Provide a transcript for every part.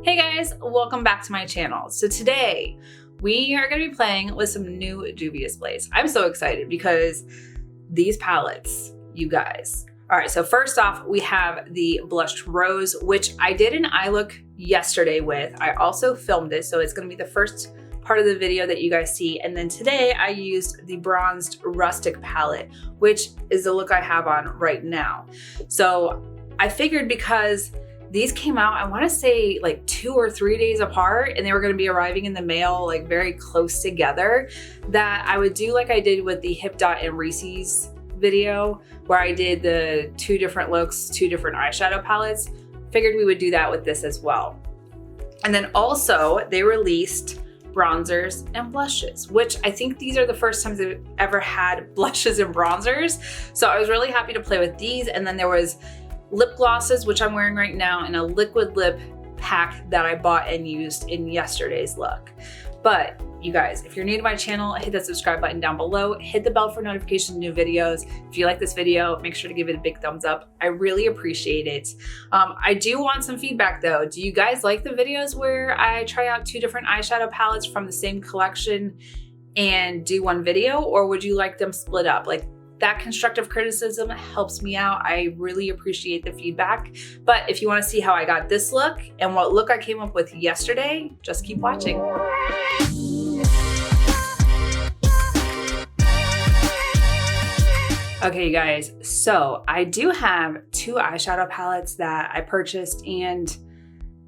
Hey guys, welcome back to my channel. So today we are going to be playing with some new Juvia sprays. I'm so excited because these palettes, you guys. All right, so first off, we have the Blushed Rose, which I did an eye look yesterday with. I also filmed it, so it's going to be the first part of the video that you guys see. And then today I used the Bronzed Rustic palette, which is the look I have on right now. So I figured because these came out, I want to say like 2 or 3 days apart, and they were going to be arriving in the mail like very close together, that I would do like I did with the Hip Dot and Reese's video, where I did the 2 different looks, 2 different eyeshadow palettes. Figured we would do that with this as well. And then also they released bronzers and blushes, which I think these are the first times I've ever had blushes and bronzers. So I was really happy to play with these. And then there was lip glosses, which I'm wearing right now, and a liquid lip pack that I bought and used in yesterday's look. But you guys, if you're new to my channel, hit that subscribe button down below, hit the bell for notifications of new videos. If you like this video, make sure to give it a big thumbs up. I really appreciate it. I do want some feedback though. Do you guys like the videos where I try out 2 different eyeshadow palettes from the same collection and do one video, or would you like them split up? Like, that constructive criticism helps me out. I really appreciate the feedback. But if you want to see how I got this look and what look I came up with yesterday, just keep watching. Okay, you guys, so I do have 2 eyeshadow palettes that I purchased, and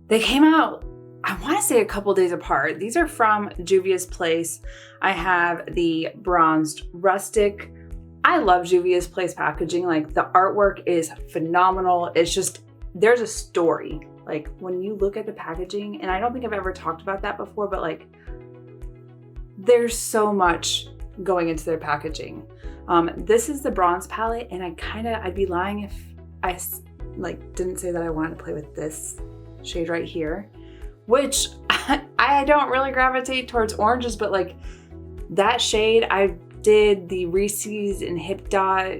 they came out, I want to say, a couple days apart. These are from Juvia's Place. I have the Bronzed Rustic. I love Juvia's Place packaging. Like, the artwork is phenomenal. It's just, there's a story. Like, when you look at the packaging, and I don't think I've ever talked about that before, but like, there's so much going into their packaging. This is the bronze palette, and I'd be lying if I like didn't say that I wanted to play with this shade right here, which I don't really gravitate towards oranges, but like that shade, I did the Reese's and Hip Dot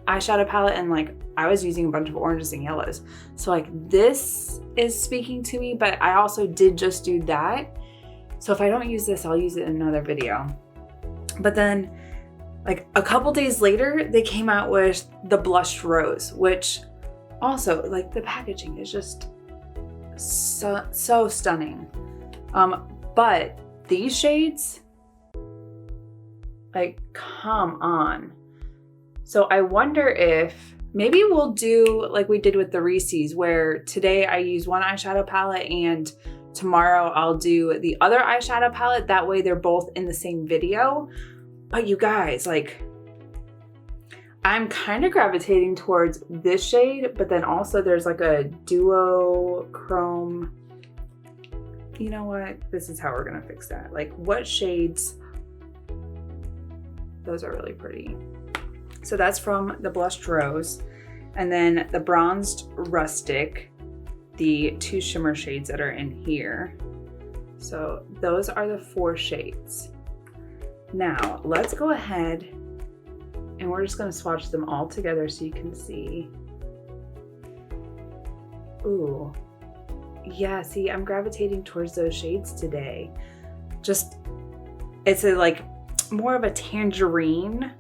eyeshadow palette, and like I was using a bunch of oranges and yellows. So like this is speaking to me, but I also did just do that. So if I don't use this, I'll use it in another video. But then like a couple days later, they came out with the Blushed Rose, which also like the packaging is just so stunning. But these shades, like, come on. So I wonder if maybe we'll do like we did with the Reese's, where today I use one eyeshadow palette and tomorrow I'll do the other eyeshadow palette. That way they're both in the same video. But you guys, like, I'm kind of gravitating towards this shade, but then also there's like a duo chrome. You know what? This is how we're gonna fix that. Like, what shades? Those are really pretty. So that's from the Blushed Rose. And then the Bronzed Rustic, the 2 shimmer shades that are in here. So those are the 4 shades. Now let's go ahead and we're just gonna swatch them all together so you can see. Ooh, yeah, see, I'm gravitating towards those shades today. Just, it's a like more of a tangerine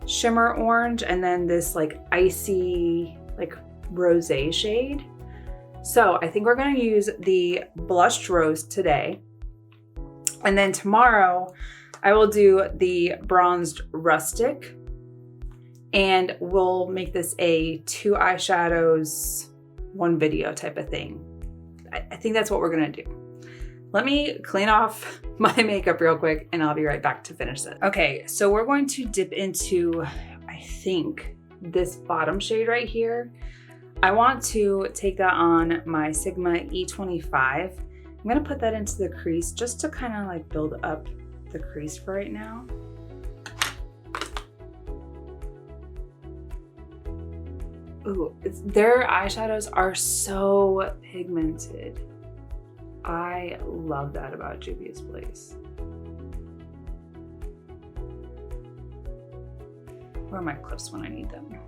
shimmer orange, and then this like icy like rosé shade. So I think we're gonna use the Blushed Rose today, and then tomorrow I will do the Bronzed Rustic, and we'll make this a 2 eyeshadows, 1 video type of thing. I think that's what we're gonna do. Let me clean off my makeup real quick and I'll be right back to finish this. Okay, so we're going to dip into, I think, this bottom shade right here. I want to take that on my Sigma E25. I'm gonna put that into the crease just to kind of like build up the crease for right now. Ooh, their eyeshadows are so pigmented. I love that about Juvia's Place. Where are my clips when I need them?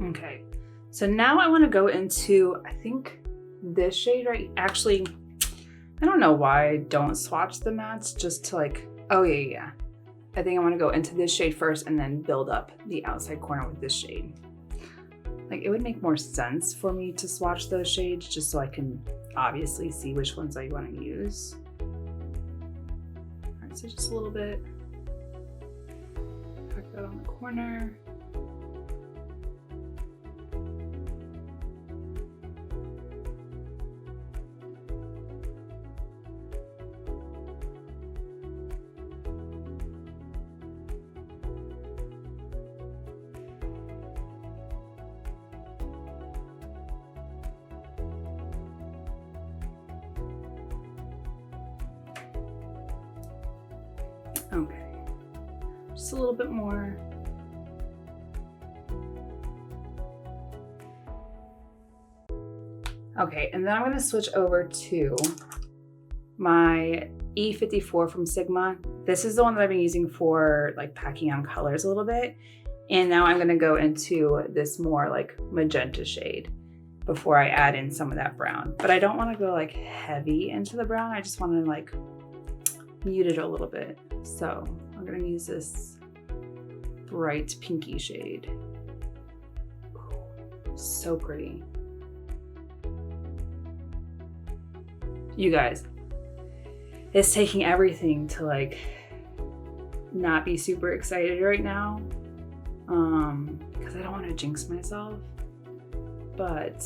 Okay, so now I want to go into, I think this shade right, actually, I don't know why I don't swatch the mattes just to like, oh yeah. I think I want to go into this shade first and then build up the outside corner with this shade. Like it would make more sense for me to swatch those shades just so I can obviously see which ones I want to use. All right, so just a little bit. Pack that on the corner. Okay, just a little bit more. Okay, and then I'm gonna switch over to my E54 from Sigma. This is the one that I've been using for like packing on colors a little bit. And now I'm gonna go into this more like magenta shade before I add in some of that brown. But I don't wanna go like heavy into the brown. I just wanna like mute it a little bit. So I'm gonna use this bright pinky shade. So pretty. You guys, it's taking everything to like not be super excited right now because I don't want to jinx myself, but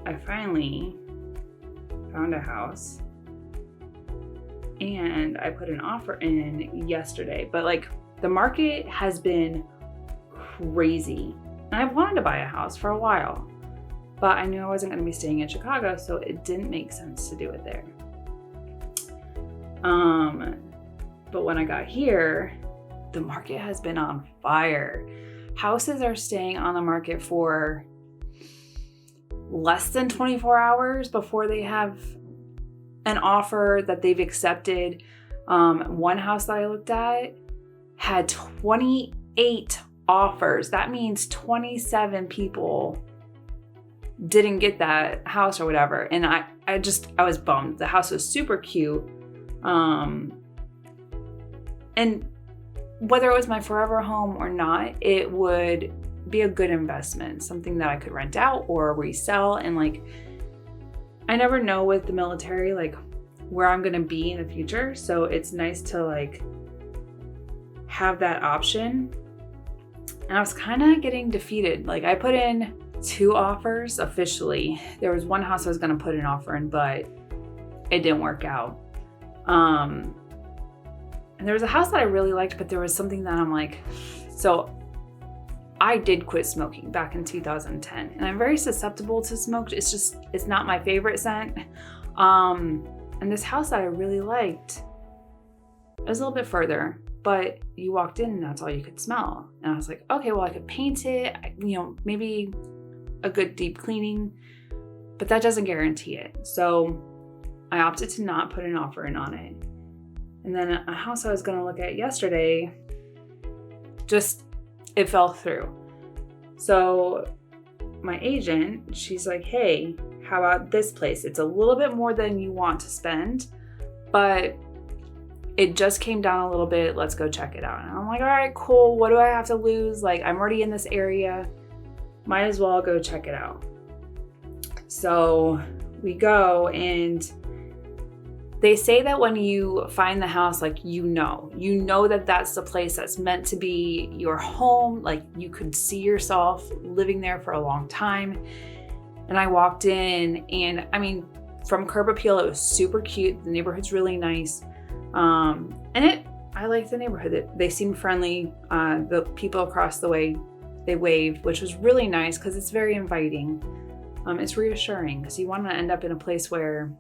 I finally found a house and I put an offer in yesterday, but like the market has been crazy and I've wanted to buy a house for a while, but I knew I wasn't going to be staying in Chicago, so it didn't make sense to do it there. But when I got here, the market has been on fire. Houses are staying on the market for less than 24 hours before they have an offer that they've accepted. One house that I looked at had 28 offers. That means 27 people didn't get that house or whatever. And I was bummed. The house was super cute. And whether it was my forever home or not, it would be a good investment, something that I could rent out or resell. And like, I never know with the military, like where I'm going to be in the future. So it's nice to like have that option. And I was kind of getting defeated. Like I put in 2 offers officially. There was one house I was going to put an offer in, but it didn't work out. And there was a house that I really liked, but there was something that I'm like, so I did quit smoking back in 2010 and I'm very susceptible to smoke. It's not my favorite scent. And this house that I really liked, it was a little bit further, but you walked in and that's all you could smell. And I was like, okay, well I could paint it, maybe a good deep cleaning, but that doesn't guarantee it. So I opted to not put an offer in on it. And then a house I was gonna look at yesterday, it fell through. So my agent, she's like, hey, how about this place? It's a little bit more than you want to spend, but it just came down a little bit. Let's go check it out. And I'm like, all right, cool. What do I have to lose? Like, I'm already in this area. Might as well go check it out. So we go, and they say that when you find the house, like, you know that that's the place that's meant to be your home. Like you could see yourself living there for a long time. And I walked in, and I mean, from curb appeal, it was super cute. The neighborhood's really nice. I like the neighborhood. They seemed friendly. The people across the way, they waved, which was really nice because it's very inviting. It's reassuring because you want to end up in a place where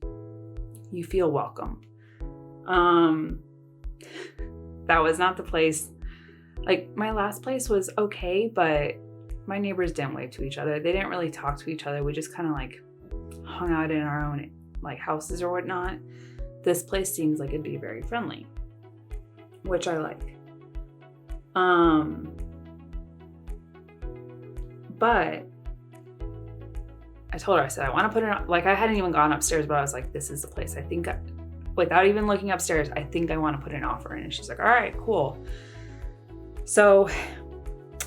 you feel welcome. That was not the place. Like my last place was okay, but my neighbors didn't wave to each other. They didn't really talk to each other. We just kind of like hung out in our own like houses or whatnot. This place seems like it'd be very friendly, which I like. But I told her, I said, I want to put it, like I hadn't even gone upstairs, but I was like, this is the place. I think, without even looking upstairs, I think I want to put an offer in. And she's like, all right, cool. So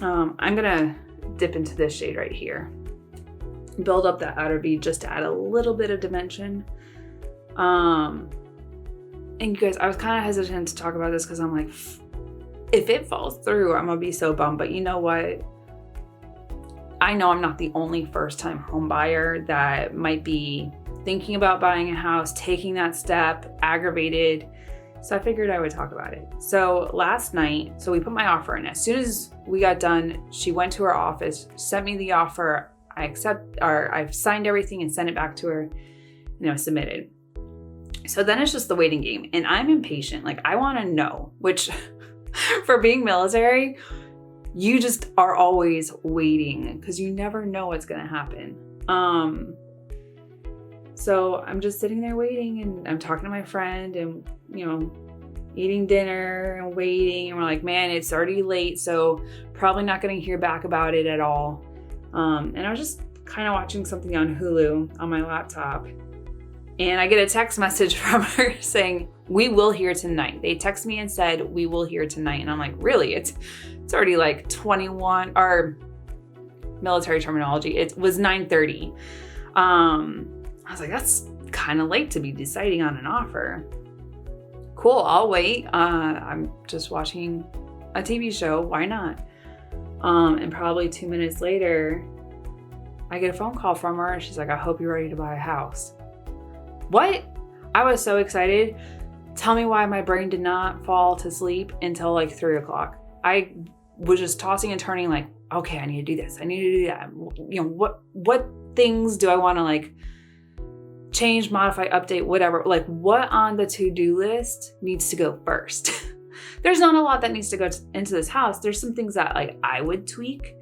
I'm gonna dip into this shade right here, build up that outer V just to add a little bit of dimension. And you guys, I was kind of hesitant to talk about this because I'm like, if it falls through, I'm gonna be so bummed. But you know what? I know I'm not the only first-time home buyer that might be thinking about buying a house, taking that step, aggravated. So I figured I would talk about it. So last night, so we put my offer in. As soon as we got done, she went to her office, sent me the offer. I've signed everything and sent it back to her, and it was submitted. So then it's just the waiting game. And I'm impatient. Like, I want to know, which for being military, you just are always waiting because you never know what's going to happen. So I'm just sitting there waiting, and I'm talking to my friend, and, you know, eating dinner and waiting. And we're like, man, it's already late, so probably not going to hear back about it at all. And I was just kind of watching something on Hulu on my laptop. And I get a text message from her saying, we will hear tonight. They text me and said, we will hear tonight. And I'm like, really? It's already like 21, our military terminology. It was 9:30. I was like, that's kind of late to be deciding on an offer. Cool, I'll wait. I'm just watching a TV show. Why not? And probably 2 minutes later, I get a phone call from her, and she's like, I hope you're ready to buy a house. What? I was so excited. Tell me why my brain did not fall to sleep until like 3 o'clock. I was just tossing and turning like, okay, I need to do this. I need to do that. You know, what things do I want to like change, modify, update, whatever? Like, what on the to-do list needs to go first? There's not a lot that needs to go into this house. There's some things that like I would tweak,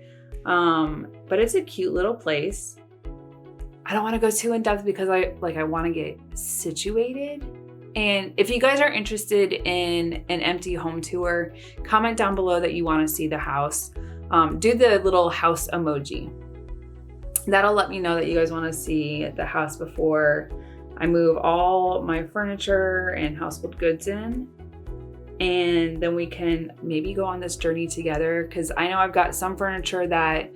but it's a cute little place. I don't want to go too in depth because I want to get situated. And if you guys are interested in an empty home tour, comment down below that you want to see the house. Do the little house emoji. That'll let me know that you guys want to see the house before I move all my furniture and household goods in. And then we can maybe go on this journey together, because I know I've got some furniture that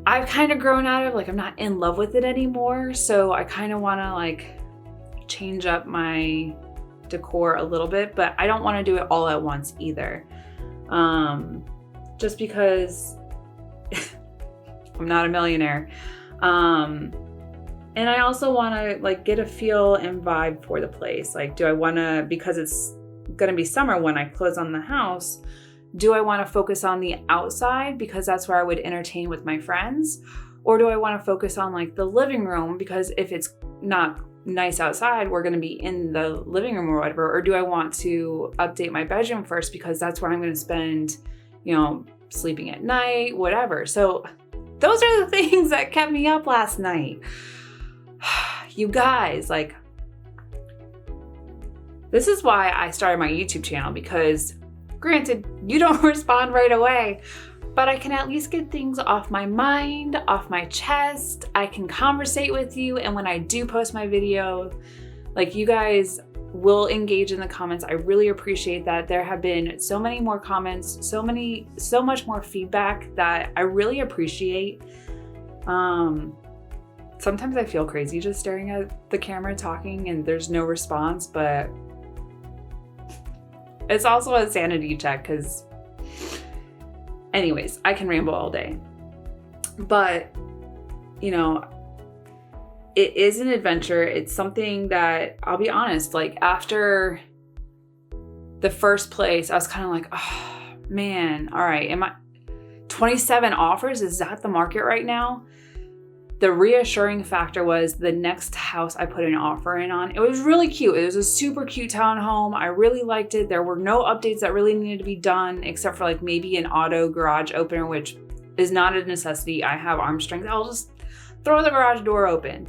I've kind of grown out of. Like, I'm not in love with it anymore. So I kind of want to like change up my decor a little bit, but I don't want to do it all at once either. Just because I'm not a millionaire. And I also want to like get a feel and vibe for the place. Like, do I want to, because it's going to be summer when I close on the house, do I want to focus on the outside because that's where I would entertain with my friends? Or do I want to focus on like the living room, because if it's not nice outside, we're going to be in the living room or whatever? Or do I want to update my bedroom first because that's where I'm going to spend, you know, sleeping at night, whatever. So those are the things that kept me up last night. You guys, like, this is why I started my YouTube channel, because granted, you don't respond right away, but I can at least get things off my mind, off my chest. I can conversate with you. And when I do post my video, like, you guys will engage in the comments. I really appreciate that. There have been so many more comments, so much more feedback that I really appreciate. Sometimes I feel crazy just staring at the camera talking and there's no response, but it's also a sanity check, because anyways, I can ramble all day. But, you know, it is an adventure. It's something that, I'll be honest, like, after the first place, I was kind of like, oh man, all right, 27 offers? Is that the market right now? The reassuring factor was the next house I put an offer in on. It was really cute. It was a super cute townhome. I really liked it. There were no updates that really needed to be done, except for like maybe an auto garage opener, which is not a necessity. I have arm strength. I'll just throw the garage door open.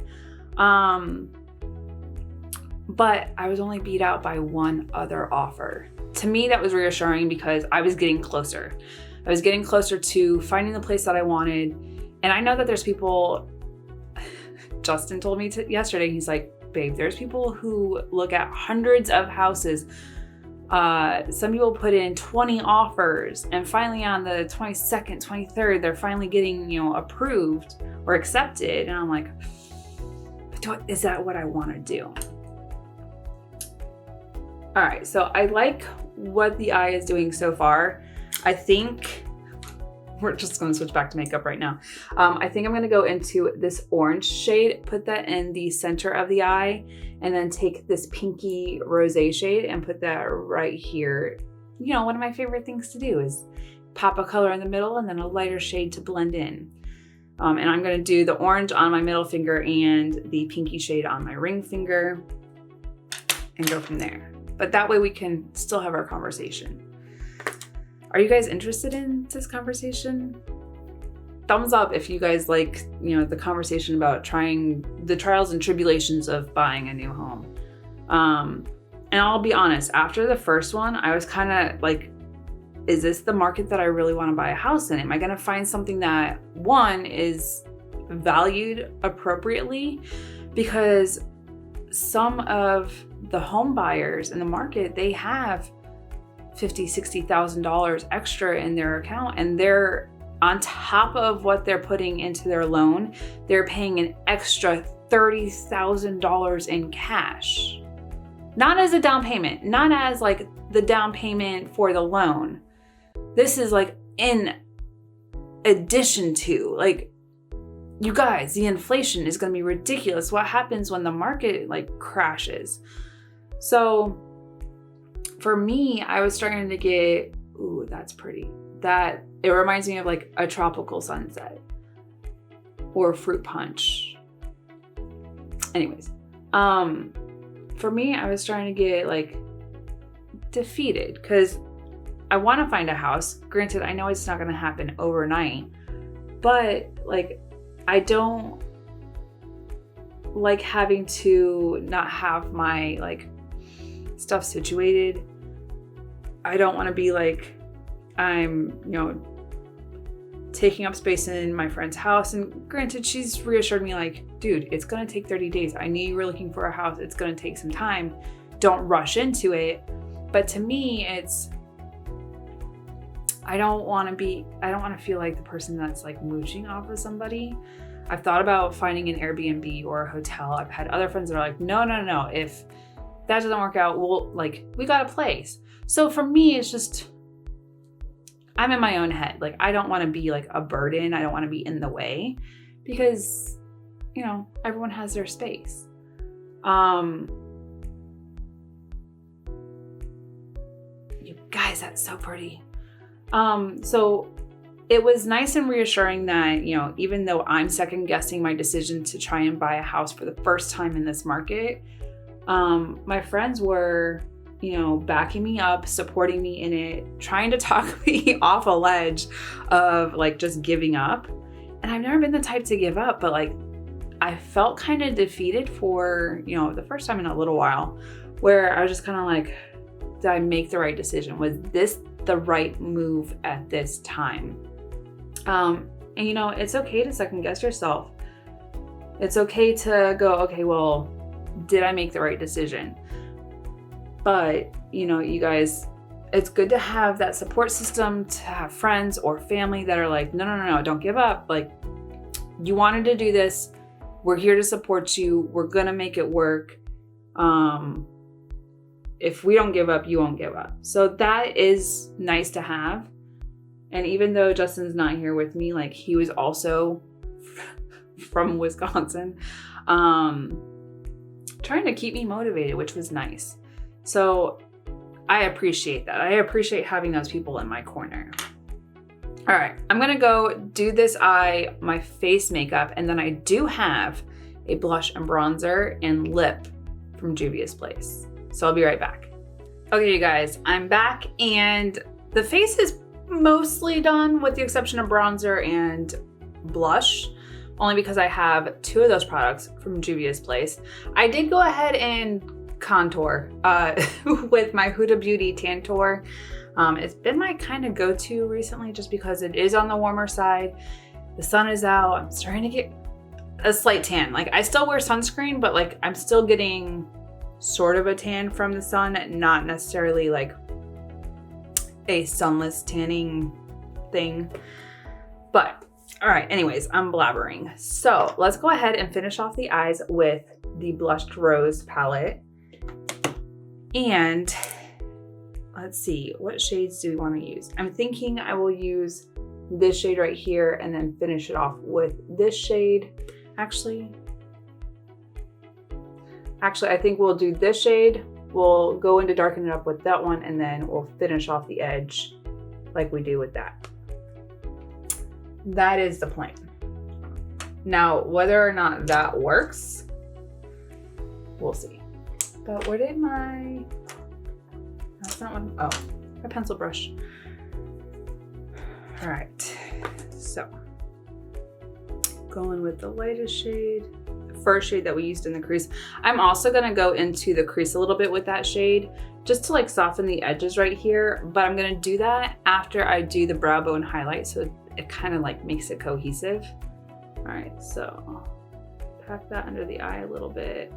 But I was only beat out by one other offer. To me, that was reassuring because I was getting closer. I was getting closer to finding the place that I wanted. And I know that there's people, Justin told me yesterday, he's like, babe, there's people who look at hundreds of houses. Some people put in 20 offers, and finally on the 22nd, 23rd, they're finally getting, approved or accepted. And I'm like, is that what I want to do? All right, so I like what the eye is doing so far. I think we're just gonna switch back to makeup right now. I think I'm gonna go into this orange shade, put that in the center of the eye, and then take this pinky rosé shade and put that right here. One of my favorite things to do is pop a color in the middle and then a lighter shade to blend in. And I'm gonna do the orange on my middle finger and the pinky shade on my ring finger and go from there. But that way we can still have our conversation. Are you guys interested in this conversation? Thumbs up if you guys like, the conversation about trying the trials and tribulations of buying a new home. And I'll be honest, after the first one, I was kind of like, is this the market that I really want to buy a house in? Am I going to find something that, one, is valued appropriately? Because some of the home buyers in the market, they have $50,000, $60,000 extra in their account, and they're on top of what they're putting into their loan, they're paying an extra $30,000 in cash. Not as a down payment, not as like the down payment for the loan. This is like in addition to, like, you guys, the inflation is going to be ridiculous. What happens when the market like crashes? So for me, I was starting to get, ooh, that's pretty. That it reminds me of like a tropical sunset or fruit punch. Anyways, for me, I was starting to get like defeated because I want to find a house. Granted, I know it's not going to happen overnight, but like, I don't like having to not have my like stuff situated. I don't want to be like, I'm, taking up space in my friend's house. And granted, she's reassured me like, dude, it's going to take 30 days. I knew you were looking for a house. It's going to take some time. Don't rush into it. But to me, I don't want to feel like the person that's like mooching off of somebody. I've thought about finding an Airbnb or a hotel. I've had other friends that are like, no. If that doesn't work out, we got a place. So for me, it's just, I'm in my own head. Like, I don't want to be like a burden. I don't want to be in the way because, everyone has their space. You guys, that's so pretty. So it was nice and reassuring that, even though I'm second guessing my decision to try and buy a house for the first time in this market, my friends were, backing me up, supporting me in it, trying to talk me off a ledge of like just giving up. And I've never been the type to give up, but like I felt kind of defeated for, the first time in a little while, where I was just kind of like, did I make the right decision? Was this the right move at this time? And it's okay to second guess yourself. It's okay to go, okay, well, did I make the right decision? But, you guys, it's good to have that support system, to have friends or family that are like, no, don't give up. Like, you wanted to do this. We're here to support you. We're going to make it work. If we don't give up, you won't give up. So that is nice to have. And even though Justin's not here with me, like, he was also from Wisconsin, trying to keep me motivated, which was nice. So I appreciate that. I appreciate having those people in my corner. All right, I'm gonna go do this eye, my face makeup, and then I do have a blush and bronzer and lip from Juvia's place. So I'll be right back. Okay, you guys, I'm back and the face is mostly done with the exception of bronzer and blush, only because I have two of those products from Juvia's place. I did go ahead and contour with my Huda Beauty Tantour. It's been my kind of go-to recently just because it is on the warmer side. The sun is out. I'm starting to get a slight tan. Like I still wear sunscreen, but like I'm still getting sort of a tan from the sun, not necessarily like a sunless tanning thing. But all right, anyways, I'm blabbering. So let's go ahead and finish off the eyes with the Blushed Rose palette. And let's see, what shades do we want to use? I'm thinking I will use this shade right here and then finish it off with this shade. Actually, I think we'll do this shade. We'll go into darken it up with that one, and then we'll finish off the edge like we do with that. That is the plan. Now, whether or not that works, we'll see. But where did that's not one, oh, my pencil brush. All right, so going with the lightest shade, the first shade that we used in the crease. I'm also gonna go into the crease a little bit with that shade, just to like soften the edges right here, but I'm gonna do that after I do the brow bone highlight, so it kind of like makes it cohesive. All right, so pack that under the eye a little bit.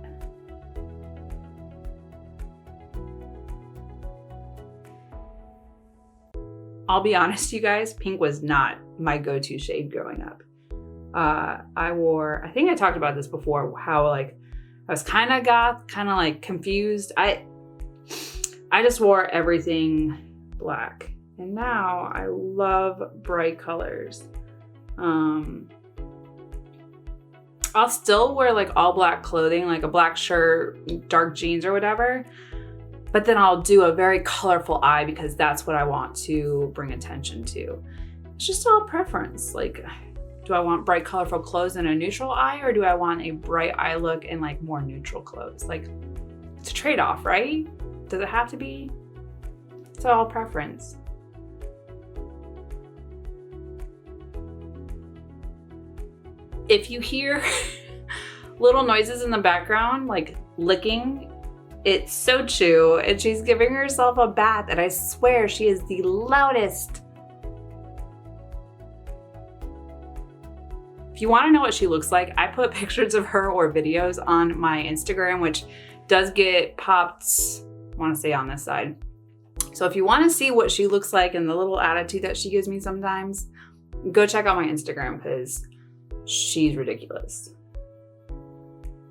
I'll be honest, you guys, pink was not my go-to shade growing up. I think I talked about this before, how like I was kind of goth, kind of like confused. I just wore everything black, and now I love bright colors. I'll still wear like all black clothing, like a black shirt, dark jeans or whatever, but then I'll do a very colorful eye because that's what I want to bring attention to. It's just all preference. Like, do I want bright, colorful clothes and a neutral eye, or do I want a bright eye look and like more neutral clothes? Like, it's a trade-off, right? Does it have to be? It's all preference. If you hear little noises in the background, like licking, it's Sochu, and she's giving herself a bath, and I swear she is the loudest. If you want to know what she looks like, I put pictures of her or videos on my Instagram, which does get popped, I want to say on this side. So if you want to see what she looks like and the little attitude that she gives me sometimes, go check out my Instagram because she's ridiculous.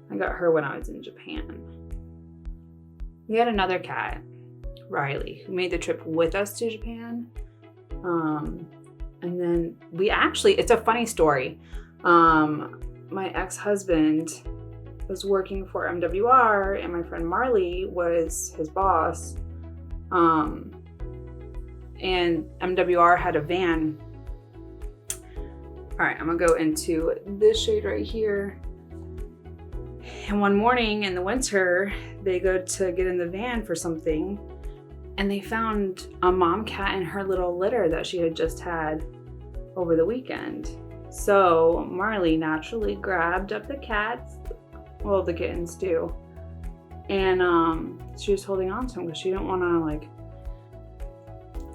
I got her when I was in Japan. We had another cat, Riley, who made the trip with us to Japan. And then we actually, it's a funny story. My ex-husband was working for MWR, and my friend Marley was his boss. And MWR had a van. All right, I'm gonna go into this shade right here. And one morning in the winter, they go to get in the van for something, and they found a mom cat in her little litter that she had just had over the weekend. So Marley naturally grabbed up the cats, well, the kittens too, and she was holding on to them because she didn't want to, like,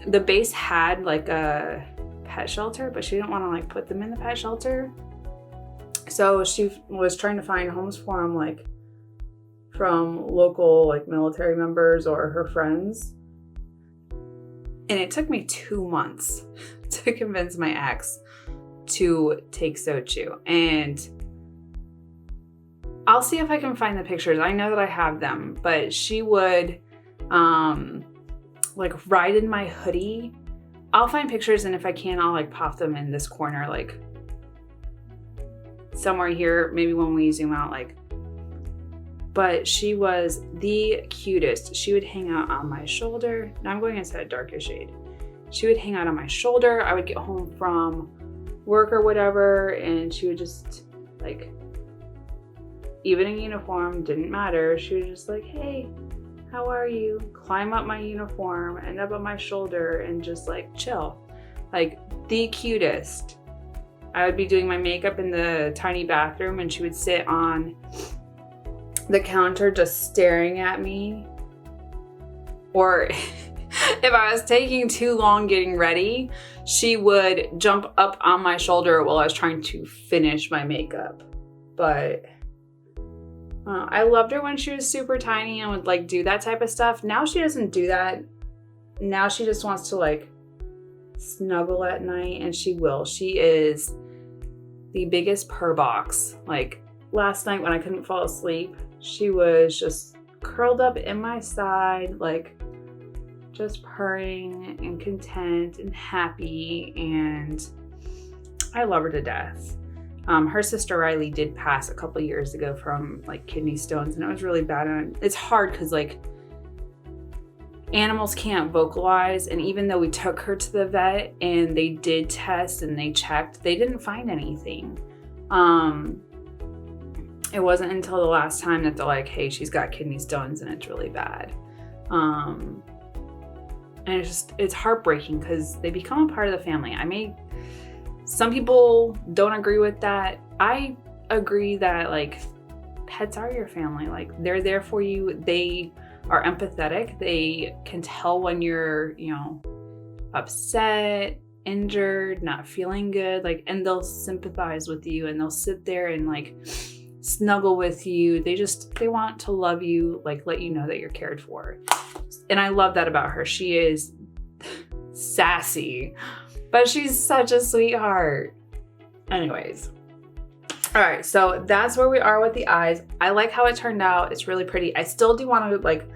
the base had like a pet shelter, but she didn't want to like put them in the pet shelter. So she was trying to find homes for them, like from local like military members or her friends. And it took me 2 months to convince my ex to take Sochu. And I'll see if I can find the pictures. I know that I have them, but she would like ride in my hoodie. I'll find pictures, and if I can, I'll like pop them in this corner, like somewhere here, maybe when we zoom out, like, but she was the cutest. She would hang out on my shoulder. Now I'm going into a darker shade. She would hang out on my shoulder. I would get home from work or whatever, and she would just like, even in uniform, didn't matter. She was just like, hey, how are you? Climb up my uniform, end up on my shoulder, and just like chill. Like the cutest. I would be doing my makeup in the tiny bathroom, and she would sit on the counter just staring at me, or if I was taking too long getting ready, she would jump up on my shoulder while I was trying to finish my makeup. But I loved her when she was super tiny and would like do that type of stuff. Now she doesn't do that. Now she just wants to like snuggle at night, and she will. She is the biggest purr box. Like last night when I couldn't fall asleep, she was just curled up in my side, like just purring and content and happy, and I love her to death. Her sister Riley did pass a couple years ago from like kidney stones, and it was really bad. And it's hard because like animals can't vocalize, and even though we took her to the vet and they did test and they checked, they didn't find anything. It wasn't until the last time that they're like, hey, she's got kidney stones and it's really bad. And it's heartbreaking because they become a part of the family. Some people don't agree with that. I agree that like pets are your family. Like they're there for you. They are empathetic. They can tell when you're, upset, injured, not feeling good, like, and they'll sympathize with you, and they'll sit there and like snuggle with you. They want to love you, like let you know that you're cared for. And I love that about her. She is sassy, but she's such a sweetheart. Anyways. All right, so that's where we are with the eyes. I like how it turned out. It's really pretty. I still do want to like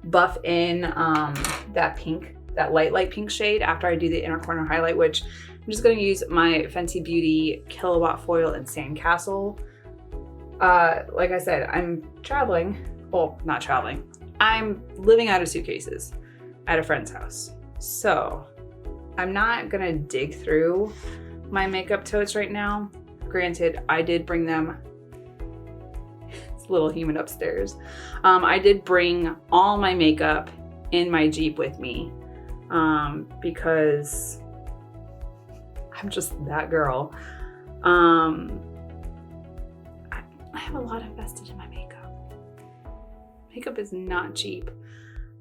buff in that pink, that light pink shade after I do the inner corner highlight, which I'm just going to use my Fenty Beauty Kilowatt Foil and Sandcastle. Like I said, I'm traveling. Well, not traveling. I'm living out of suitcases at a friend's house. So I'm not going to dig through my makeup totes right now. Granted, I did bring them. It's a little humid upstairs. I did bring all my makeup in my Jeep with me because I'm just that girl. I have a lot invested in my makeup. Makeup is not cheap.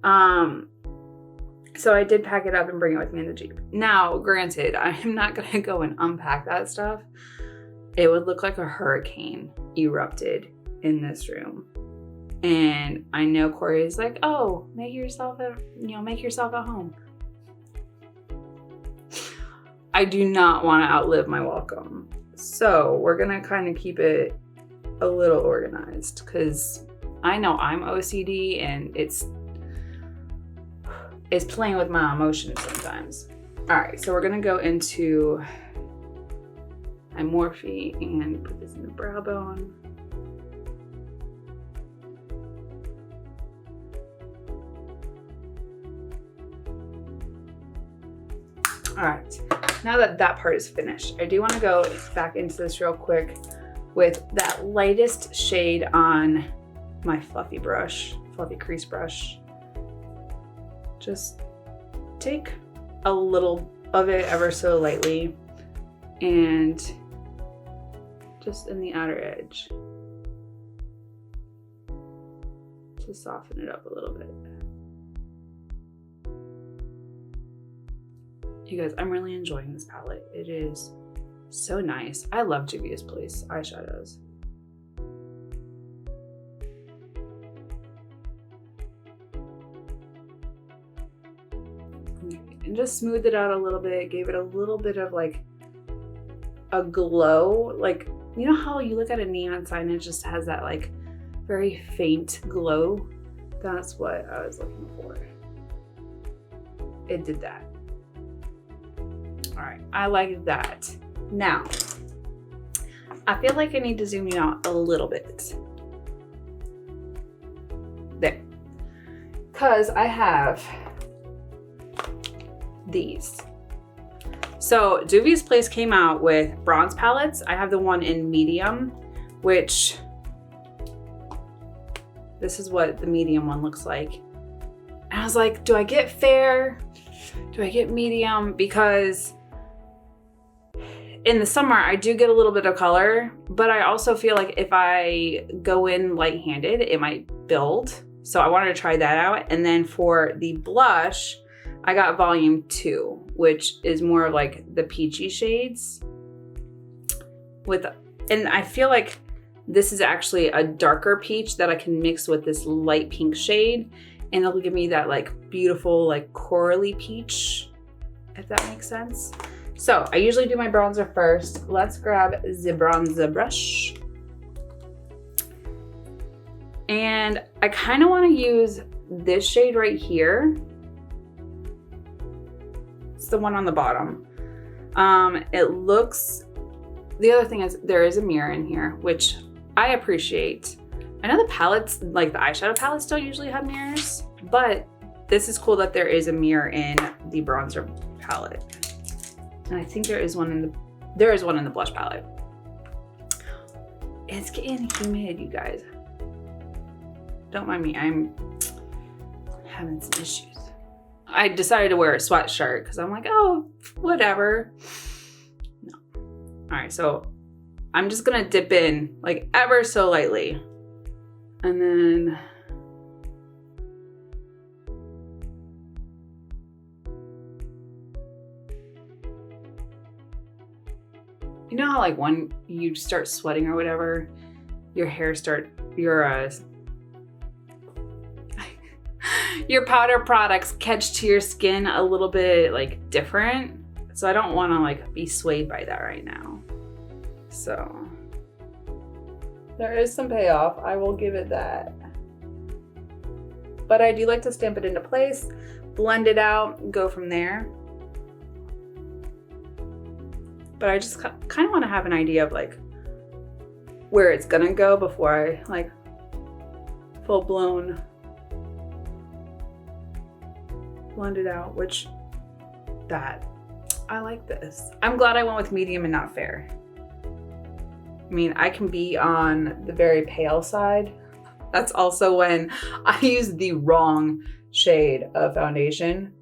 So I did pack it up and bring it with me in the Jeep. Now, granted, I'm not going to go and unpack that stuff. It would look like a hurricane erupted in this room. And I know Corey is like, oh, make yourself at home. I do not want to outlive my welcome. So we're going to kind of keep it a little organized because I know I'm OCD and it's playing with my emotions sometimes. All right, so we're going to go into my Morphe and put this in the brow bone. All right, now that that part is finished, I do want to go back into this real quick with that lightest shade on my fluffy crease brush. Just take a little of it ever so lightly and just in the outer edge to soften it up a little bit. You guys, I'm really enjoying this palette. It is so nice. I love Juvia's Place eyeshadows. And just smoothed it out a little bit, gave it a little bit of like a glow. Like, you know how you look at a neon sign and it just has that like very faint glow? That's what I was looking for. It did that. All right, I like that. Now, I feel like I need to zoom you out a little bit. There. Because I have these. So Juvia's Place came out with bronze palettes. I have the one in medium, which this is what the medium one looks like. And I was like, do I get fair? Do I get medium? Because in the summer, I do get a little bit of color, but I also feel like if I go in light-handed, it might build. So I wanted to try that out. And then for the blush, I got volume 2, which is more of like the peachy shades. And I feel like this is actually a darker peach that I can mix with this light pink shade, and it'll give me that like beautiful, like corally peach, if that makes sense. So I usually do my bronzer first. Let's grab the bronzer brush. And I kind of want to use this shade right here. It's the one on the bottom. It looks, the other thing is there is a mirror in here, which I appreciate. I know the palettes, like the eyeshadow palettes, don't usually have mirrors, but this is cool that there is a mirror in the bronzer palette. And I think there is one in the blush palette. It's getting humid, you guys. Don't mind me, I'm having some issues. I decided to wear a sweatshirt because I'm like, oh, whatever. No. All right, so I'm just gonna dip in like ever so lightly. And then you know how like when you start sweating or whatever, your powder products catch to your skin a little bit like different. So I don't want to like be swayed by that right now. So there is some payoff, I will give it that. But I do like to stamp it into place, blend it out, and go from there. But I just kind of want to have an idea of like where it's gonna go before I like full blown blend it out, which I like this. I'm glad I went with medium and not fair. I mean, I can be on the very pale side. That's also when I use the wrong shade of foundation.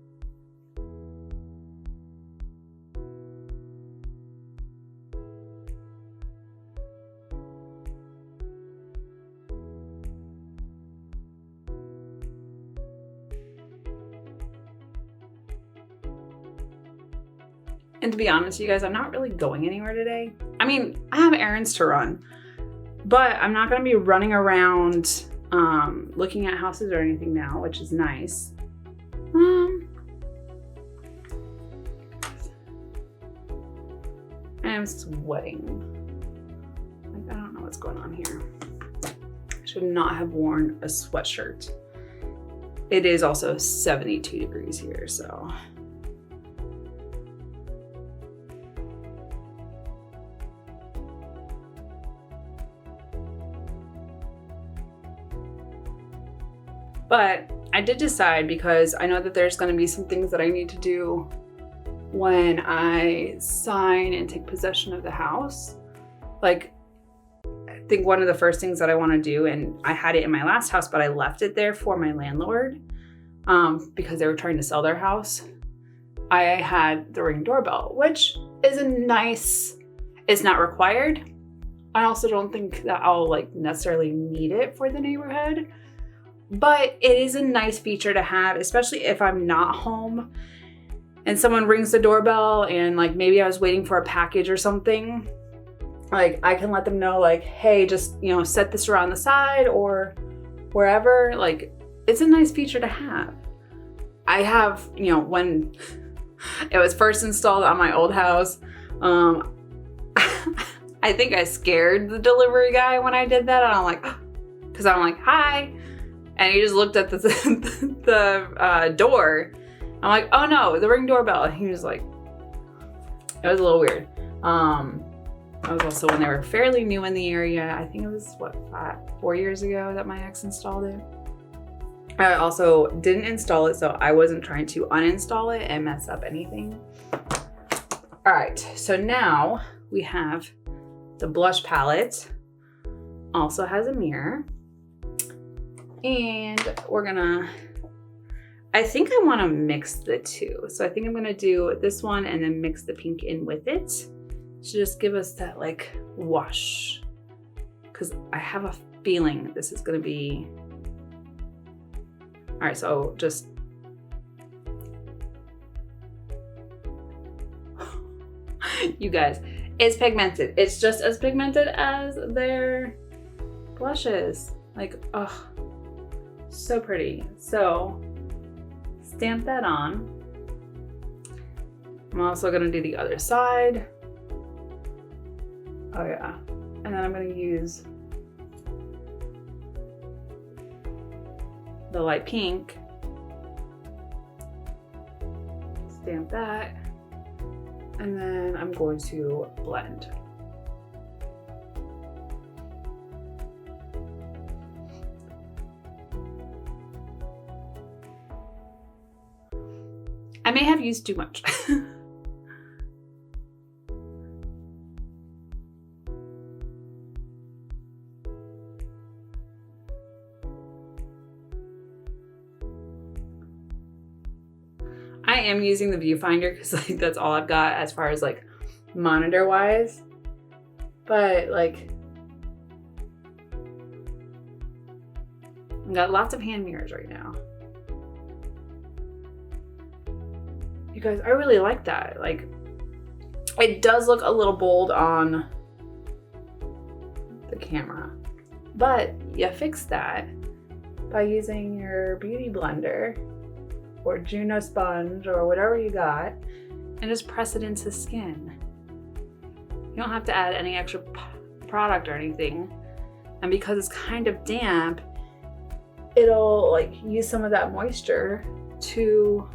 And to be honest, you guys, I'm not really going anywhere today. I mean, I have errands to run, but I'm not gonna be running around looking at houses or anything now, which is nice. I am sweating. Like, I don't know what's going on here. I should not have worn a sweatshirt. It is also 72 degrees here, so. But I did decide, because I know that there's going to be some things that I need to do when I sign and take possession of the house. Like, I think one of the first things that I want to do, and I had it in my last house, but I left it there for my landlord because they were trying to sell their house. I had the Ring doorbell, which is a nice, it's not required. I also don't think that I'll like necessarily need it for the neighborhood. But it is a nice feature to have, especially if I'm not home and someone rings the doorbell and like maybe I was waiting for a package or something. Like I can let them know like, hey, just, you know, set this around the side or wherever. Like it's a nice feature to have. I have, you know, when it was first installed on my old house, I think I scared the delivery guy when I did that. And I'm like, because I'm like, hi. And he just looked at the door. I'm like, oh no, the Ring doorbell. And he was like, it was a little weird. That was also when they were fairly new in the area. I think it was, what, 4 years ago that my ex installed it. I also didn't install it, so I wasn't trying to uninstall it and mess up anything. All right, so now we have the blush palette. Also has a mirror. And we're gonna, I think I wanna mix the two. So I think I'm gonna do this one and then mix the pink in with it. to just give us that like wash. Because I have a feeling this is gonna be, all right, so just, you guys, it's pigmented. It's just as pigmented as their blushes. Like, oh, so pretty. So stamp that on. I'm also gonna do the other side. Oh yeah. And then I'm gonna use the light pink. Stamp that. And then I'm going to blend. I may have used too much. I am using the viewfinder because like that's all I've got as far as like monitor wise, but like I've got lots of hand mirrors right now. You guys, I really like that. Like, it does look a little bold on the camera, but you fix that by using your beauty blender or Juno sponge or whatever you got and just press it into skin. You don't have to add any extra product or anything. And because it's kind of damp, it'll like use some of that moisture to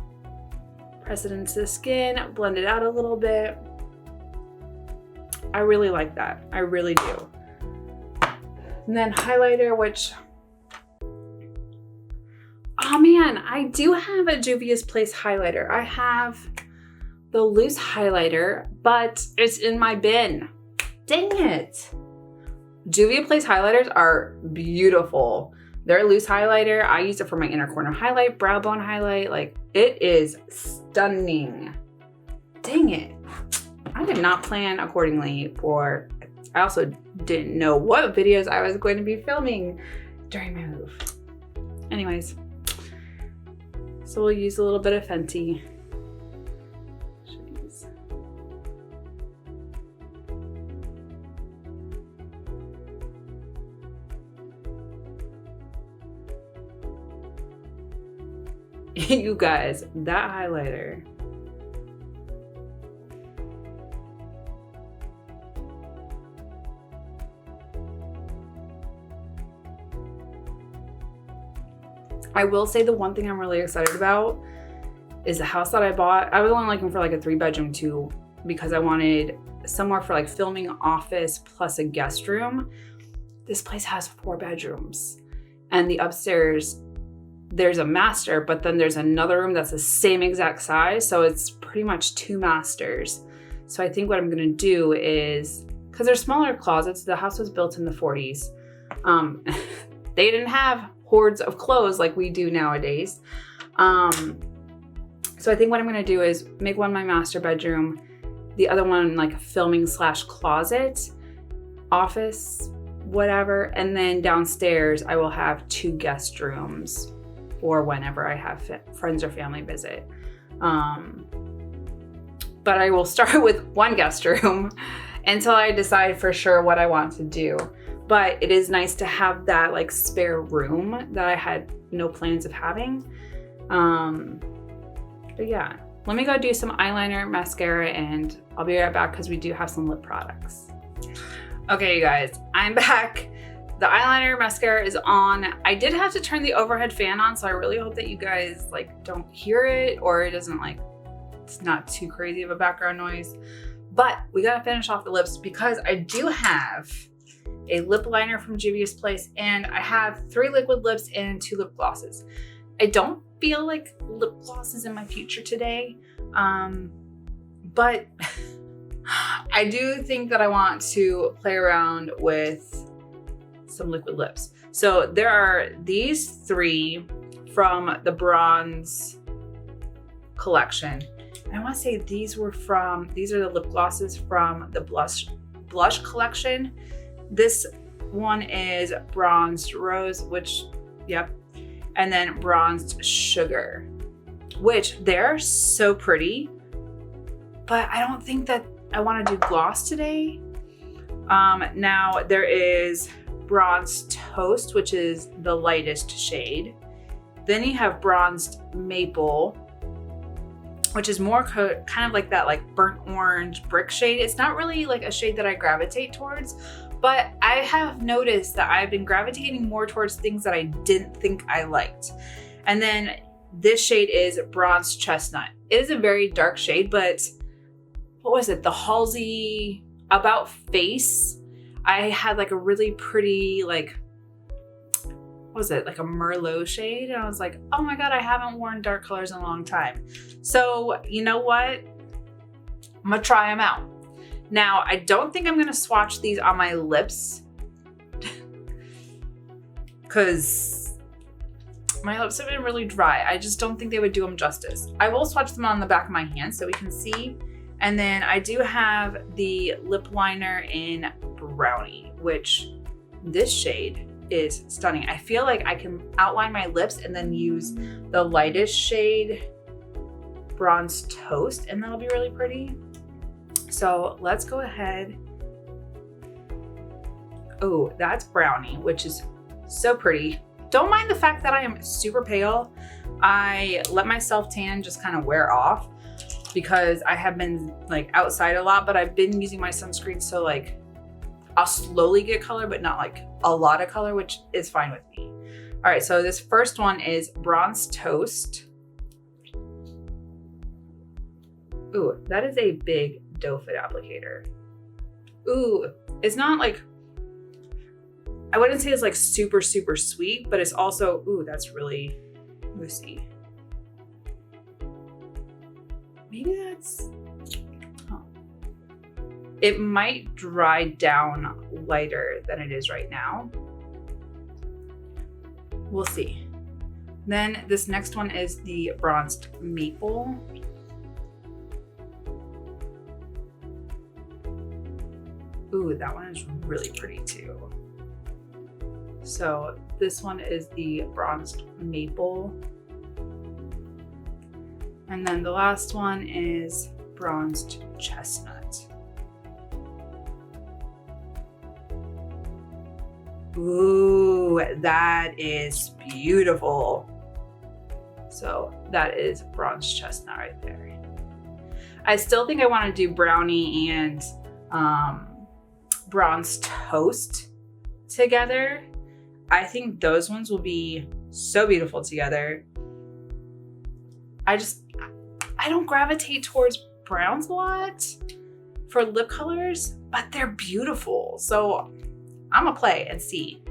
press it into the skin, blend it out a little bit. I really like that. I really do. And then highlighter, which, oh man, I do have a Juvia's Place highlighter. I have the loose highlighter, but it's in my bin. Dang it. Juvia Place highlighters are beautiful. Their loose highlighter, I use it for my inner corner highlight, brow bone highlight. Like, it is stunning. Dang it. I did not plan accordingly for, I also didn't know what videos I was going to be filming during my move. Anyways, so we'll use a little bit of Fenty. You guys, that highlighter. I will say the one thing I'm really excited about is the house that I bought. I was only looking for like a 3-bedroom too, because I wanted somewhere for like filming, office plus a guest room. This place has 4 bedrooms, and the upstairs, there's a master, but then there's another room that's the same exact size. So it's pretty much 2 masters. So I think what I'm gonna do is, because they're smaller closets, the house was built in the 40s. They didn't have hordes of clothes like we do nowadays. So I think what I'm gonna do is make one my master bedroom, the other one like a filming / closet, office, whatever. And then downstairs, I will have 2 guest rooms or whenever I have friends or family visit. But I will start with 1 guest room until I decide for sure what I want to do. But it is nice to have that like spare room that I had no plans of having. But yeah, let me go do some eyeliner, mascara, and I'll be right back because we do have some lip products. Okay, you guys, I'm back. The eyeliner, mascara is on. I did have to turn the overhead fan on, so I really hope that you guys like don't hear it, or it doesn't like, it's not too crazy of a background noise. But we gotta finish off the lips because I do have a lip liner from Juvia's Place, and I have 3 liquid lips and 2 lip glosses. I don't feel like lip gloss is in my future today, but I do think that I want to play around with some liquid lips. So there are these 3 from the bronze collection, I want to say these are the lip glosses from the blush collection. This one is Bronzed Rose, which, yep. And then Bronzed Sugar, which they're so pretty, but I don't think that I want to do gloss today. Now there is Bronzed Toast, which is the lightest shade. Then you have Bronzed Maple, which is more kind of like that like burnt orange brick shade. It's not really like a shade that I gravitate towards, but I have noticed that I've been gravitating more towards things that I didn't think I liked. And then this shade is Bronzed Chestnut. It is a very dark shade, but what was it? The Halsey About Face. I had like a really pretty, like, what was it? Like a Merlot shade. And I was like, oh my God, I haven't worn dark colors in a long time. So you know what? I'm gonna try them out. Now, I don't think I'm gonna swatch these on my lips because my lips have been really dry. I just don't think they would do them justice. I will swatch them on the back of my hand so we can see. And then I do have the lip liner in Brownie, which this shade is stunning. I feel like I can outline my lips and then use the lightest shade, Bronzed Toast, and that'll be really pretty. So let's go ahead. Oh, that's Brownie, which is so pretty. Don't mind the fact that I am super pale. I let myself tan just kind of wear off because I have been like outside a lot, but I've been using my sunscreen. So like I'll slowly get color, but not like a lot of color, which is fine with me. All right, so this first one is Bronzed Toast. Ooh, that is a big doe foot applicator. Ooh, it's not like, I wouldn't say it's like super, super sweet, but it's also, ooh, that's really moussey. Maybe that's, huh. It might dry down lighter than it is right now. We'll see. Then this next one is the Bronzed Maple. Ooh, that one is really pretty too. So this one is the Bronzed Maple. And then the last one is Bronzed Chestnut. Ooh, that is beautiful. So that is Bronzed Chestnut right there. I still think I want to do Brownie and Bronzed Toast together. I think those ones will be so beautiful together. I don't gravitate towards browns a lot for lip colors, but they're beautiful. So I'm gonna play and see.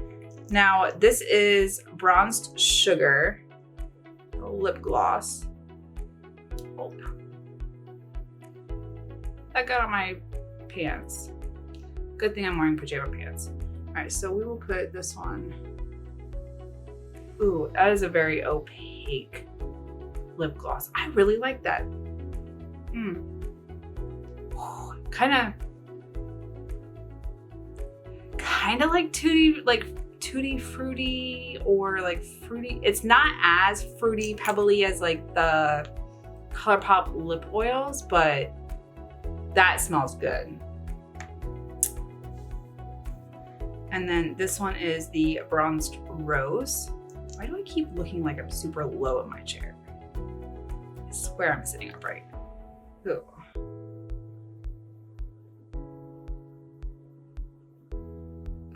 Now this is Bronzed Sugar, a lip gloss. Oh, that got on my pants. Good thing I'm wearing pajama pants. All right, so we will put this one. Ooh, that is a very opaque lip gloss. I really like that. Kind of like Tutti Frutti or like fruity. It's not as fruity pebbly as like the ColourPop lip oils, but that smells good. And then this one is the Bronzed Rose. Why do I keep looking like I'm super low in my chair? I swear I'm sitting upright. Ooh.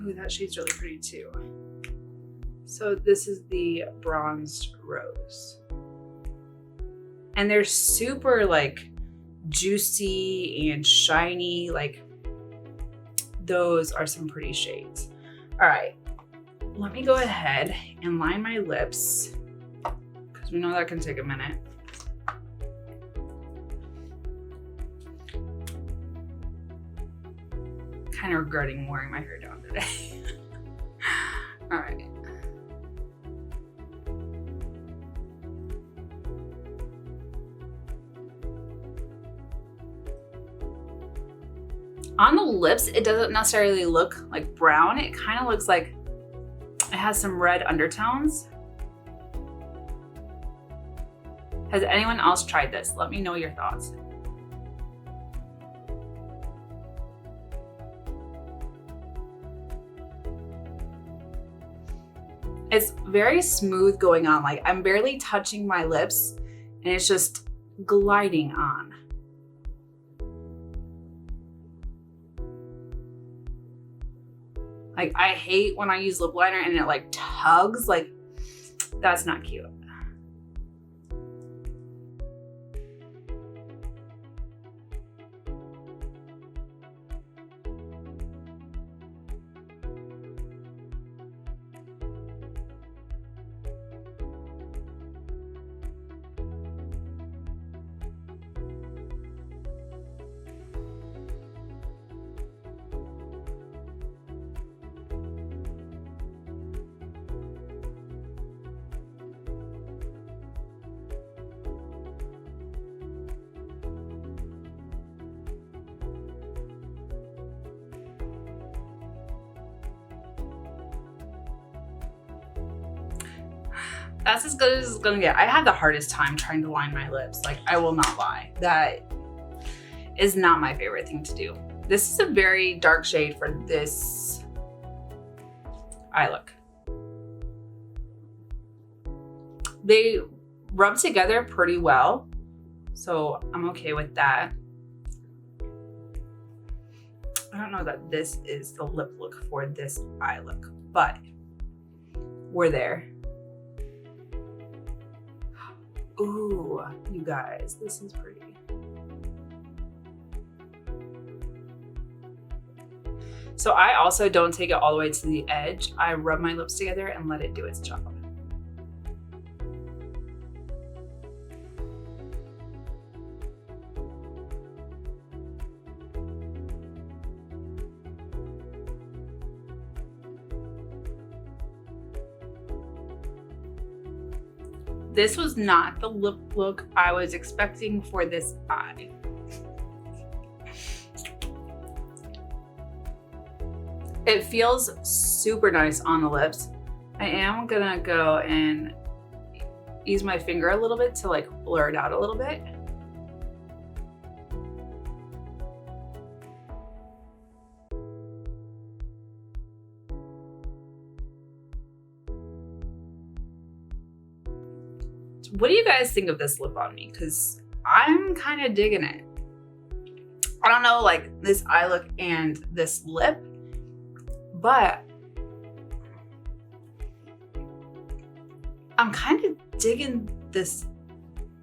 Ooh, that shade's really pretty too. So this is the Bronzed Rose. And they're super like juicy and shiny. Like those are some pretty shades. All right, let me go ahead and line my lips because we know that can take a minute. Kind of regretting wearing my hair down today. All right. On the lips, it doesn't necessarily look like brown. It kind of looks like it has some red undertones. Has anyone else tried this? Let me know your thoughts. It's very smooth going on. Like I'm barely touching my lips and it's just gliding on. Like I hate when I use lip liner and it like tugs, like that's not cute. That's as good as it's gonna get. I had the hardest time trying to line my lips. Like, I will not lie. That is not my favorite thing to do. This is a very dark shade for this eye look. They rub together pretty well, so I'm okay with that. I don't know that this is the lip look for this eye look, but we're there. Ooh, you guys, this is pretty. So I also don't take it all the way to the edge. I rub my lips together and let it do its job. This was not the lip look I was expecting for this eye. It feels super nice on the lips. I am gonna go and use my finger a little bit to like blur it out a little bit. What do you guys think of this lip on me? Because I'm kind of digging it. I don't know, like this eye look and this lip, but I'm kind of digging this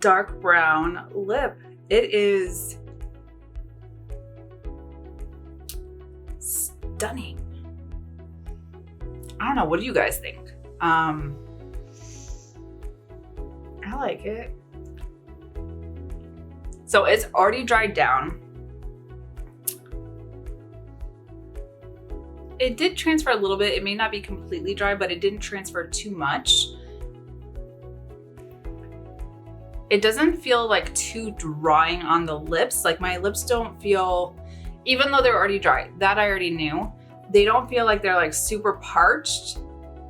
dark brown lip. It is stunning. I don't know, what do you guys think? I like it. So it's already dried down. It did transfer a little bit. It may not be completely dry, but it didn't transfer too much. It doesn't feel like too drying on the lips. Like my lips don't feel, even though they're already dry, that I already knew. They don't feel like they're like super parched.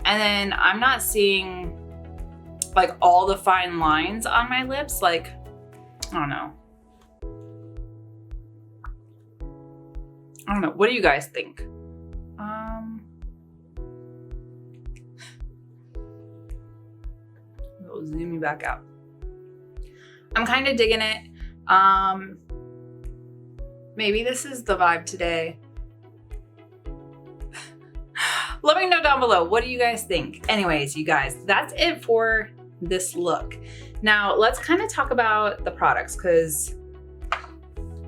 And then I'm not seeing like all the fine lines on my lips. Like, I don't know. What do you guys think? We'll zoom me back out. I'm kind of digging it. Maybe this is the vibe today. Let me know down below. What do you guys think? Anyways, you guys, that's it for this look. Now let's kind of talk about the products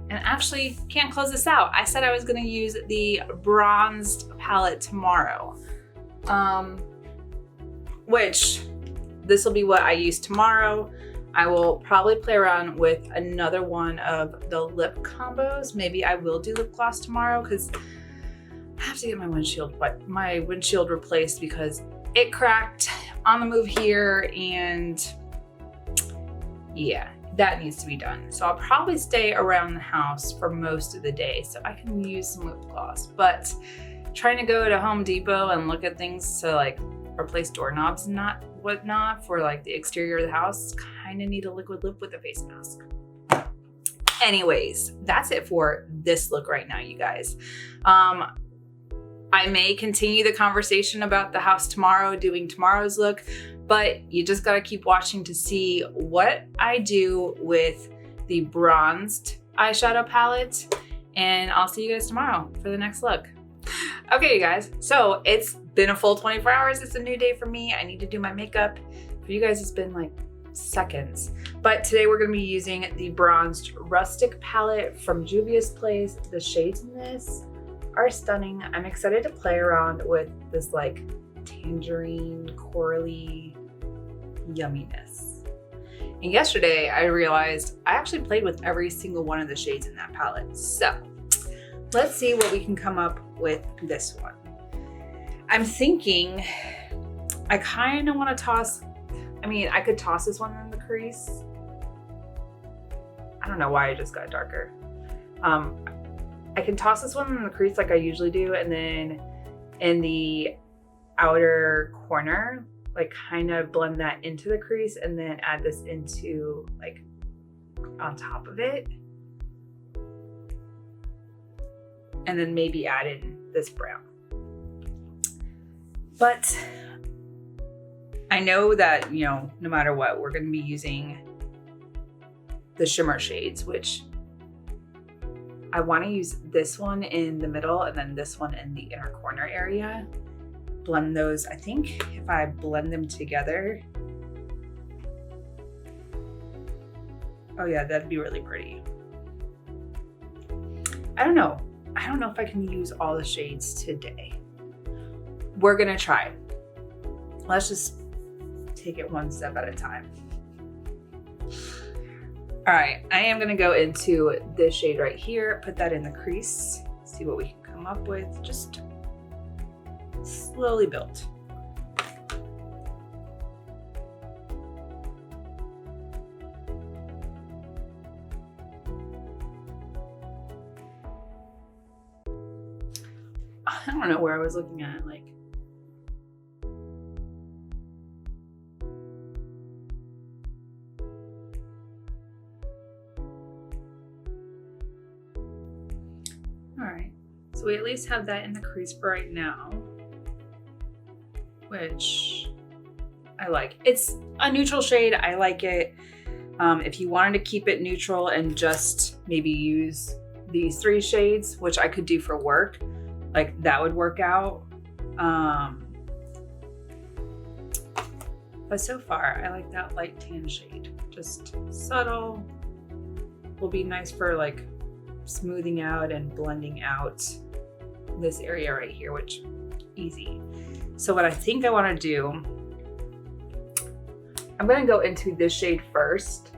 and actually can't close this out. I said I was gonna use the bronzed palette tomorrow, which this will be what I use tomorrow. I will probably play around with another one of the lip combos. Maybe I will do lip gloss tomorrow because I have to get my windshield replaced because it cracked on the move here, and yeah, that needs to be done. So I'll probably stay around the house for most of the day so I can use some lip gloss. But trying to go to Home Depot and look at things to like replace doorknobs and whatnot for like the exterior of the house, kind of need a liquid lip with a face mask. Anyways, that's it for this look right now, you guys. I may continue the conversation about the house tomorrow, doing tomorrow's look, but you just gotta keep watching to see what I do with the bronzed eyeshadow palette, and I'll see you guys tomorrow for the next look. Okay, you guys, so it's been a full 24 hours. It's a new day for me. I need to do my makeup. For you guys, it's been like seconds. But today we're gonna be using the bronzed rustic palette from Juvia's Place. The shades in this are stunning. I'm excited to play around with this like tangerine, corally yumminess. And yesterday I realized I actually played with every single one of the shades in that palette. So let's see what we can come up with this one. I'm thinking I kind of want to toss, I could toss this one in the crease. I don't know why it just got darker. I can toss this one in the crease like I usually do, and then in the outer corner, like kind of blend that into the crease and then add this into like on top of it. And then maybe add in this brown. But I know that, no matter what, we're gonna be using the shimmer shades, which I wanna use this one in the middle and then this one in the inner corner area. Blend those. I think if I blend them together, oh yeah, that'd be really pretty. I don't know if I can use all the shades today. We're gonna try. Let's just take it one step at a time. All right, I am gonna go into this shade right here, put that in the crease, see what we can come up with, just slowly built. I don't know where I was looking at, like. All right, so we at least have that in the crease for right now, which I like. It's a neutral shade, I like it. If you wanted to keep it neutral and just maybe use these 3 shades, which I could do for work, like that would work out. But so far, I like that light tan shade. Just subtle, will be nice for like smoothing out and blending out this area right here, which easy. So what I think I wanna do, I'm gonna go into this shade first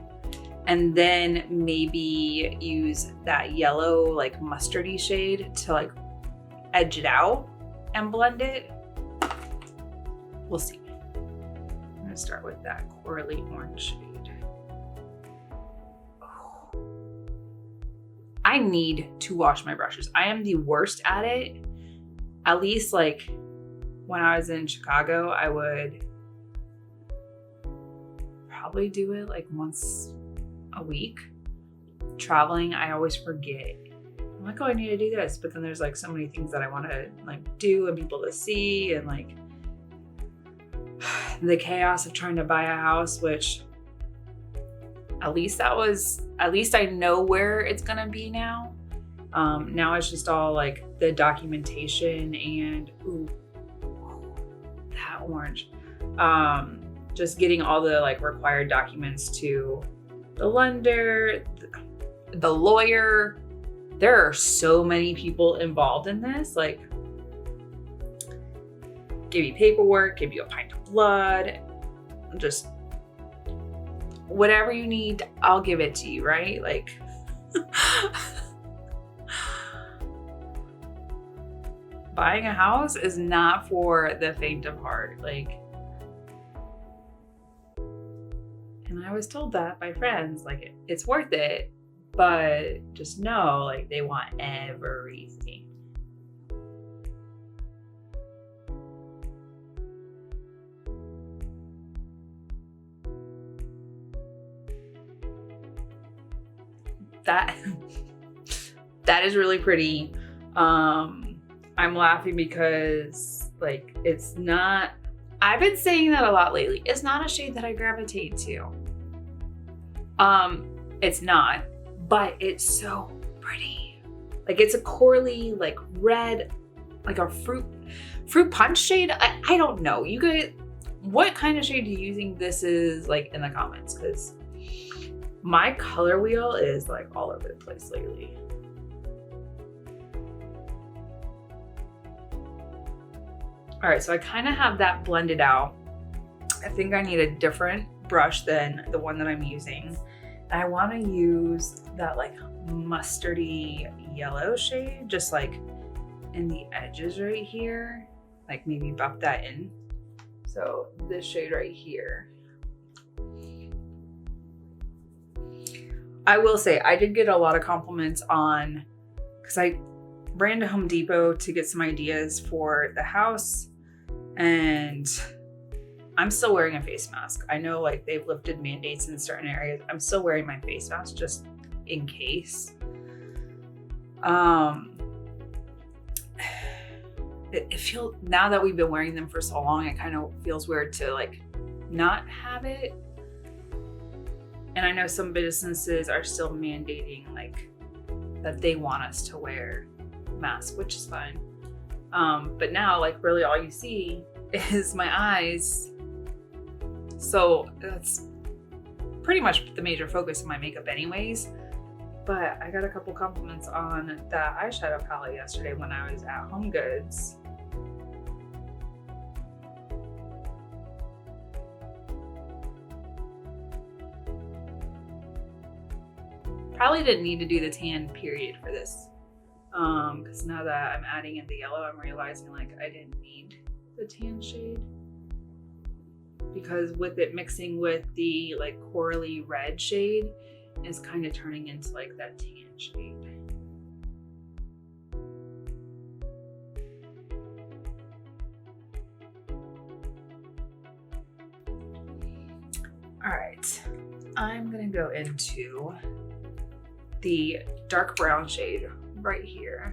and then maybe use that yellow like mustardy shade to like edge it out and blend it. We'll see. I'm gonna start with that corally orange shade. I need to wash my brushes. I am the worst at it. At least like when I was in Chicago, I would probably do it like once a week. Traveling, I always forget. I'm like, oh, I need to do this. But then there's like so many things that I want to like do and people to see, and like the chaos of trying to buy a house, which at least I know where it's gonna be now. Now it's just all like the documentation and ooh, that orange. Just getting all the like required documents to the lender, the lawyer. There are so many people involved in this, like give you paperwork, give you a pint of blood, just whatever you need, I'll give it to you, right? Like, buying a house is not for the faint of heart. Like, And I was told that by friends, like, it's worth it, but just know, like, they want everything. That is really pretty. I'm laughing because, like, it's not, I've been saying that a lot lately. It's not a shade that I gravitate to. It's not, but it's so pretty. Like, it's a corally, like, red, like a fruit punch shade. I don't know. You guys, what kind of shade do you think this is, like, in the comments? Because my color wheel is, like, all over the place lately. All right, so I kind of have that blended out. I think I need a different brush than the one that I'm using. And I want to use that, like, mustardy yellow shade, just like in the edges right here, like maybe buff that in. So this shade right here. I will say I did get a lot of compliments on, because I ran to Home Depot to get some ideas for the house, and I'm still wearing a face mask. I know, like, they've lifted mandates in certain areas. I'm still wearing my face mask just in case. It feels, now that we've been wearing them for so long, it kind of feels weird to, like, not have it. And I know some businesses are still mandating, like, that they want us to wear masks, which is fine. But now, like, really all you see is my eyes. So that's pretty much the major focus of my makeup anyways. But I got a couple compliments on that eyeshadow palette yesterday when I was at Home Goods. Probably didn't need to do the tan period for this. Because now that I'm adding in the yellow, I'm realizing, like, I didn't need the tan shade. Because with it mixing with the, like, corally red shade, is kind of turning into, like, that tan shade. All right, I'm gonna go into the dark brown shade right here.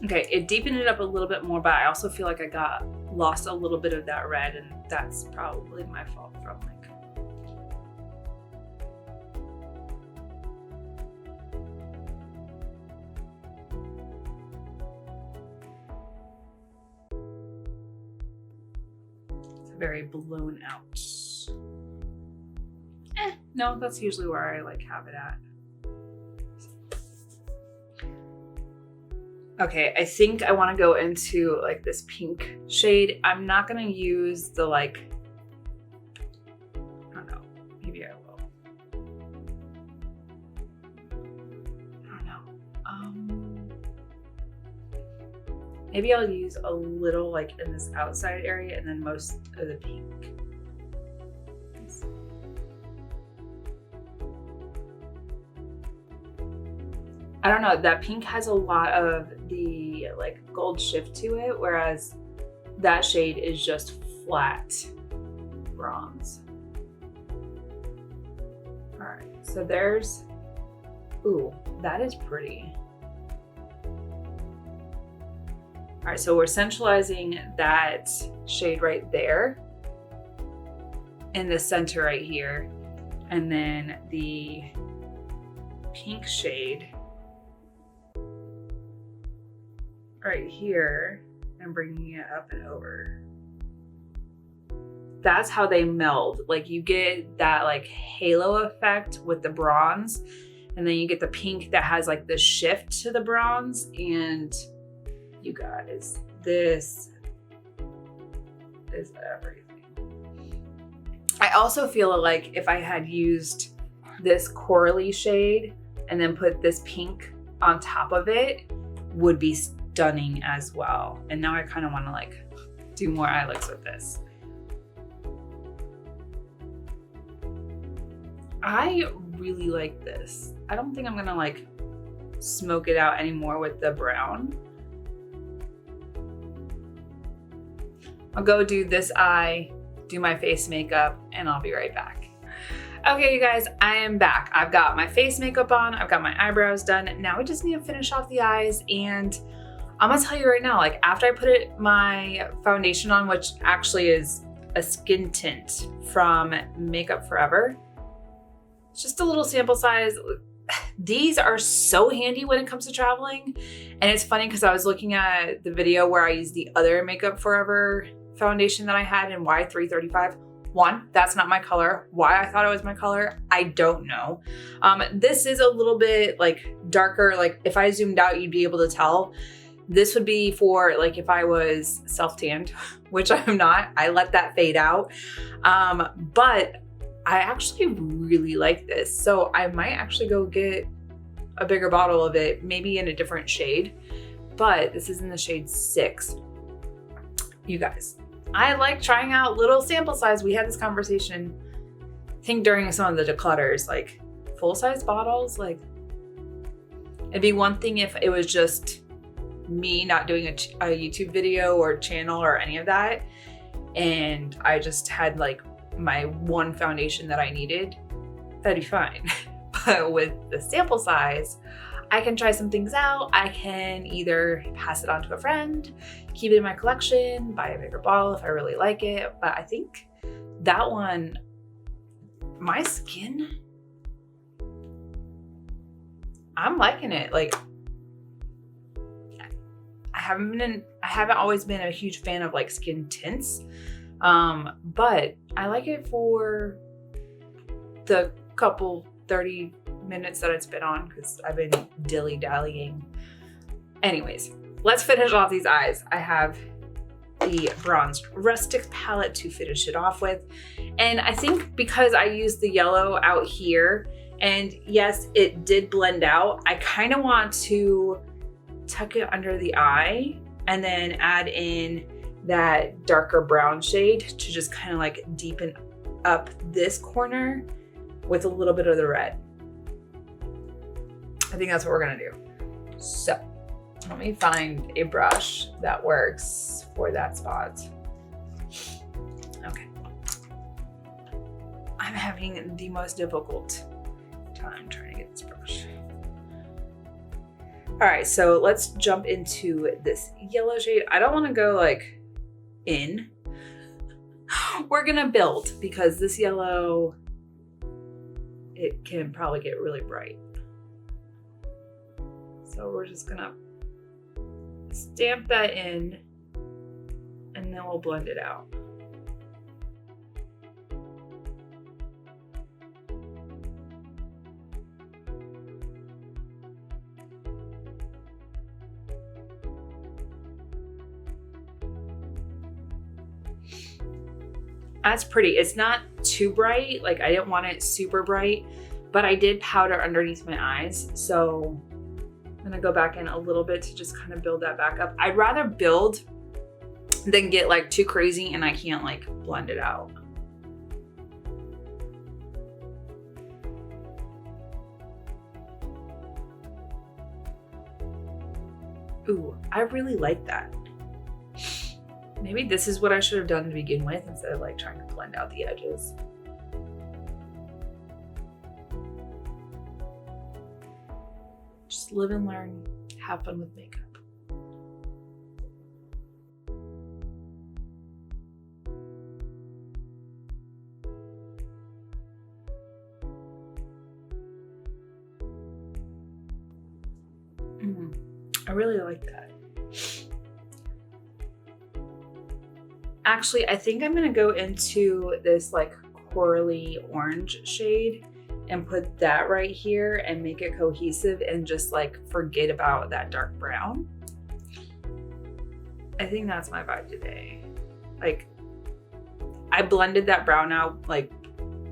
Okay, it deepened it up a little bit more, but I also feel like I lost a little bit of that red, and that's probably my fault from, like, it's very blown out. No, that's usually where I, like, have it at. Okay, I think I want to go into, like, this pink shade. I'm not going to use the, like, I don't know, maybe I will. I don't know. Maybe I'll use a little, like, in this outside area and then most of the pink. I don't know, that pink has a lot of the, like, gold shift to it, whereas that shade is just flat bronze. All right, so there's, ooh, that is pretty. All right, so we're centralizing that shade right there in the center right here, and then the pink shade right here and bringing it up and over. That's how they meld. Like, you get that, like, halo effect with the bronze, and then you get the pink that has, like, the shift to the bronze, and You guys, this is everything. I also feel like if I had used this corally shade and then put this pink on top of it, would be stunning as well. And now I kind of want to like do more eye looks with this. I really like this. I don't think I'm gonna like smoke it out anymore with the brown. I'll go do this eye, do my face makeup, and I'll be right back. Okay, you guys, I am back. I've got my face makeup on, I've got my eyebrows done. Now we just need to finish off the eyes, and I'm gonna tell you right now, like after I put my foundation on, which actually is a skin tint from Makeup Forever, it's just a little sample size. These are so handy when it comes to traveling. And it's funny because I was looking at the video where I used the other Makeup Forever foundation that I had in Y335. One, that's not my color. Why I thought it was my color, I don't know. This is a little bit like darker. Like if I zoomed out, you'd be able to tell. This would be for like if I was self-tanned, which I'm not. I let that fade out. But I actually really like this. So I might actually go get a bigger bottle of it, maybe in a different shade, but this is in the shade 6. You guys, I like trying out little sample size. We had this conversation, I think during some of the declutters, like full-size bottles, like it'd be one thing if it was just me not doing a YouTube video or channel or any of that, and I just had like my one foundation that I needed, that'd be fine. But with the sample size, I can try some things out. I can either pass it on to a friend, keep it in my collection, buy a bigger bottle if I really like it. But I think that one, my skin, I'm liking it. Like I haven't always been a huge fan of like skin tints. But I like it for the couple 30 minutes that it's been on because I've been dilly-dallying. Anyways, let's finish off these eyes. I have the Bronzed Rustic palette to finish it off with. And I think because I used the yellow out here, and yes, it did blend out, I kind of want to tuck it under the eye and then add in that darker brown shade to just kind of like deepen up this corner with a little bit of the red. I think that's what we're gonna do. So let me find a brush that works for that spot. Okay. I'm having the most difficult time trying to get this brush. All right, so let's jump into this yellow shade. I don't wanna go like in. We're gonna build because this yellow, it can probably get really bright. So we're just gonna stamp that in and then we'll blend it out. That's pretty. It's not too bright. Like I didn't want it super bright, but I did powder underneath my eyes. So I'm gonna go back in a little bit to just kind of build that back up. I'd rather build than get like too crazy and I can't like blend it out. Ooh, I really like that. Maybe this is what I should have done to begin with instead of like trying to blend out the edges. Just live and learn, have fun with makeup. I really like that. Actually, I think I'm gonna go into this like corally orange shade and put that right here and make it cohesive and just like forget about that dark brown. I think that's my vibe today. Like, I blended that brown out like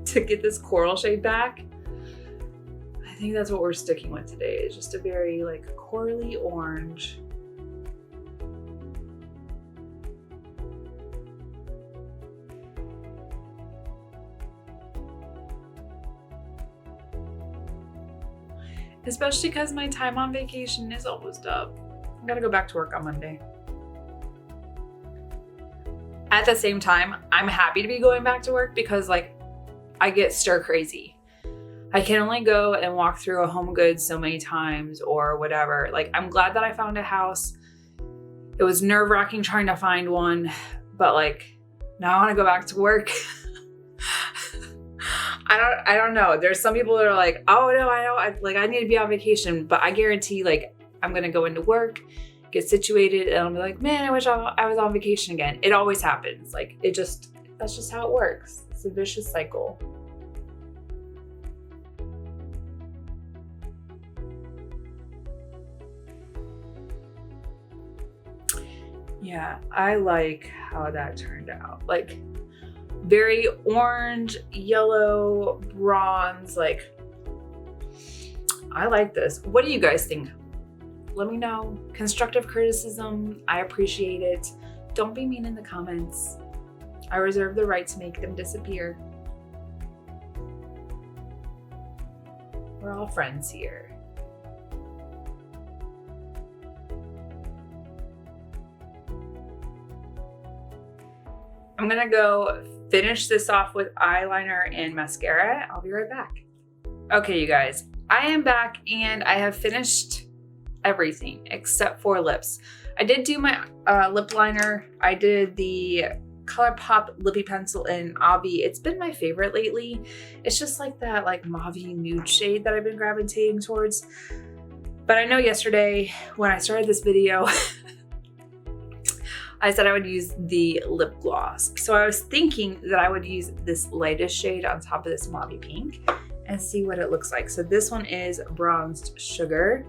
to get this coral shade back. I think that's what we're sticking with today. It's just a very like corally orange. Especially because my time on vacation is almost up. I gotta go back to work on Monday. At the same time, I'm happy to be going back to work because like I get stir crazy. I can only go and walk through a Home Goods so many times or whatever. Like, I'm glad that I found a house. It was nerve-wracking trying to find one, but like now I want to go back to work. I don't know. There's some people that are like, oh no, I need to be on vacation, but I guarantee like I'm gonna go into work, get situated, and I'll be like, man, I wish I was on vacation again. It always happens. Like that's just how it works. It's a vicious cycle. Yeah, I like how that turned out. Like, very orange, yellow, bronze. Like, I like this. What do you guys think? Let me know. Constructive criticism, I appreciate it. Don't be mean in the comments. I reserve the right to make them disappear. We're all friends here. I'm gonna go finish this off with eyeliner and mascara. I'll be right back. Okay, you guys, I am back and I have finished everything except for lips. I did do my lip liner. I did the ColourPop Lippy Pencil in Avi. It's been my favorite lately. It's just like that like mauve-y nude shade that I've been gravitating towards. But I know yesterday when I started this video, I said I would use the lip gloss. So I was thinking that I would use this lightest shade on top of this mauve pink and see what it looks like. So this one is Bronzed Sugar.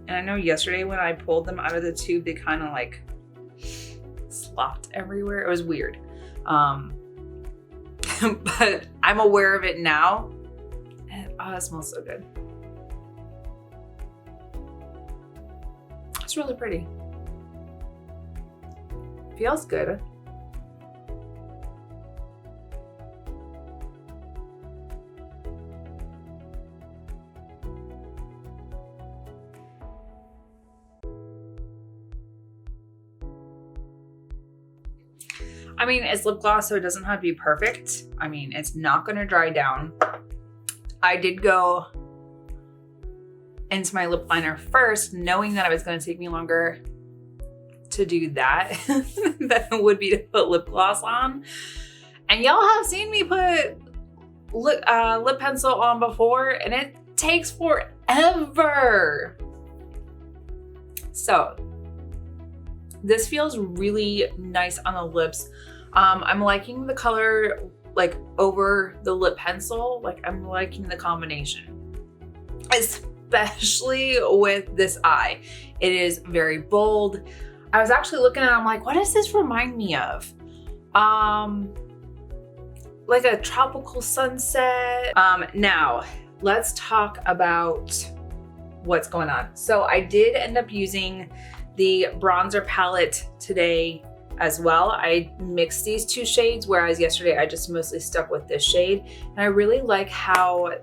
And I know yesterday when I pulled them out of the tube, they kind of like slopped everywhere. It was weird. But I'm aware of it now. And oh, it smells so good. It's really pretty. Feels good. I mean, it's lip gloss, so it doesn't have to be perfect. I mean, it's not gonna dry down. I did go into my lip liner first, knowing that it was gonna take me longer to do that than it would be to put lip gloss on. And y'all have seen me put lip pencil on before, and it takes forever. So this feels really nice on the lips. I'm liking the color like over the lip pencil. Like, I'm liking the combination, especially with this eye. It is very bold. I was actually looking at it, I'm like, what does this remind me of? Like a tropical sunset. Now let's talk about what's going on. So I did end up using the bronzer palette today as well. I mixed these two shades, whereas yesterday I just mostly stuck with this shade. And I really like how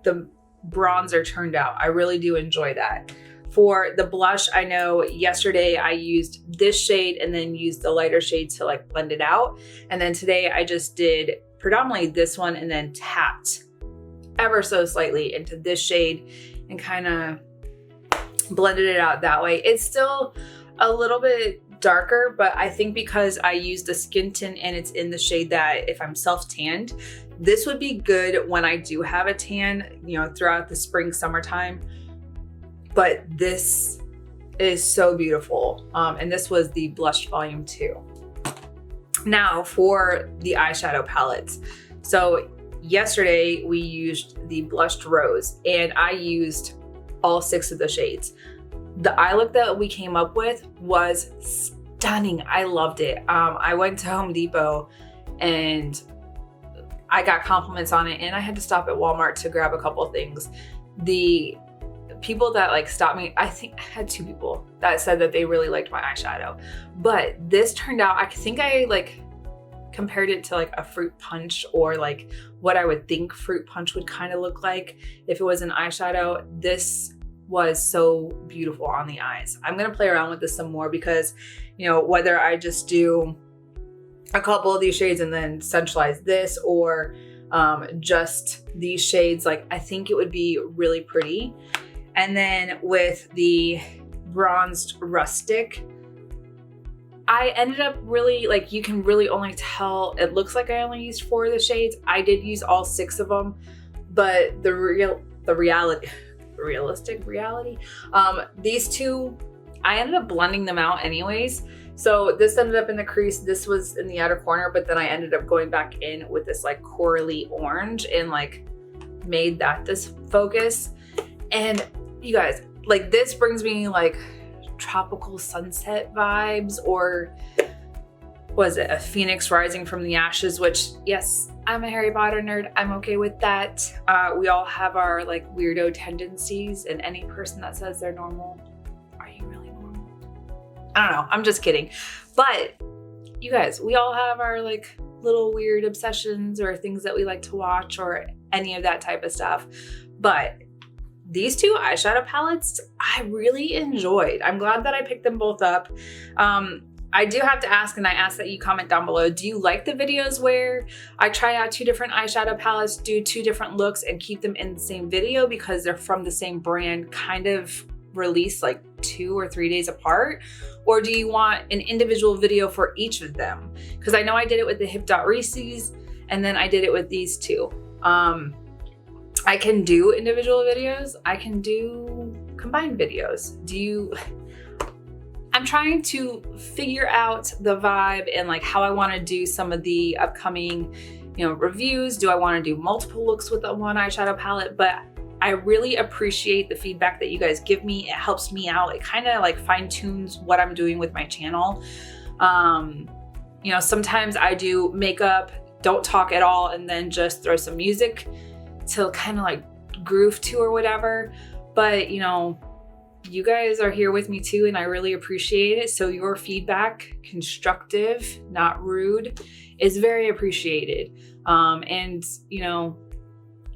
the bronzer turned out. I really do enjoy that. For the blush, I know yesterday I used this shade and then used the lighter shade to like blend it out. And then today I just did predominantly this one and then tapped ever so slightly into this shade and kind of blended it out that way. It's still a little bit darker, but I think because I used the skin tint and it's in the shade that if I'm self-tanned, this would be good when I do have a tan, you know, throughout the spring, summertime. But this is so beautiful. And this was the Blush Volume 2. Now for the eyeshadow palettes. So yesterday we used the Blushed Rose and I used all 6 of the shades. The eye look that we came up with was stunning. I loved it. I went to Home Depot and I got compliments on it, and I had to stop at Walmart to grab a couple of things. The people that like stopped me, I think I had 2 people that said that they really liked my eyeshadow, but this turned out, I think I like compared it to like a fruit punch, or like what I would think fruit punch would kind of look like if it was an eyeshadow. This was so beautiful on the eyes. I'm gonna play around with this some more because, you know, whether I just do a couple of these shades and then centralize this, or just these shades, like I think it would be really pretty. And then with the bronzed rustic, I ended up really, like, you can really only tell, it looks like I only used 4 of the shades. I did use all 6 of them, but realistic reality, these 2, I ended up blending them out anyways. So this ended up in the crease, this was in the outer corner, but then I ended up going back in with this like corally orange and like made that this focus. And you guys, like, this brings me like tropical sunset vibes, or was it a phoenix rising from the ashes, which, yes, I'm a Harry Potter nerd. I'm okay with that. We all have our like weirdo tendencies, and any person that says they're normal, are you really normal? I don't know, I'm just kidding. But you guys, we all have our like little weird obsessions or things that we like to watch or any of that type of stuff. But these 2 eyeshadow palettes, I really enjoyed. I'm glad that I picked them both up. I do have to ask, and I ask that you comment down below, do you like the videos where I try out 2 different eyeshadow palettes, do 2 different looks, and keep them in the same video because they're from the same brand, kind of released like 2 or 3 days apart? Or do you want an individual video for each of them? Because I know I did it with the Hip Dot Reese's, and then I did it with these 2. I can do individual videos. I can do combined videos. I'm trying to figure out the vibe and like how I want to do some of the upcoming, you know, reviews. Do I want to do multiple looks with the one eyeshadow palette? But I really appreciate the feedback that you guys give me. It helps me out. It kind of like fine tunes what I'm doing with my channel. You know, sometimes I do makeup, don't talk at all, and then just throw some music to kind of like groove to or whatever. But you know, you guys are here with me too, and I really appreciate it. So your feedback, constructive, not rude, is very appreciated. And you know,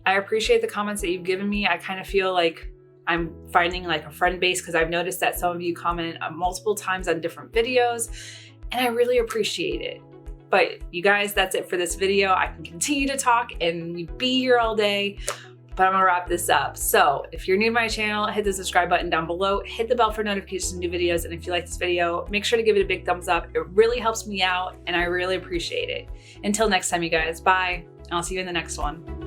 I appreciate the comments that you've given me. I kind of feel like I'm finding like a friend base, because I've noticed that some of you comment multiple times on different videos, and I really appreciate it. But you guys, that's it for this video. I can continue to talk and be here all day, but I'm gonna wrap this up. So if you're new to my channel, hit the subscribe button down below, hit the bell for notifications of new videos, and if you like this video, make sure to give it a big thumbs up. It really helps me out, and I really appreciate it. Until next time, you guys, bye. I'll see you in the next one.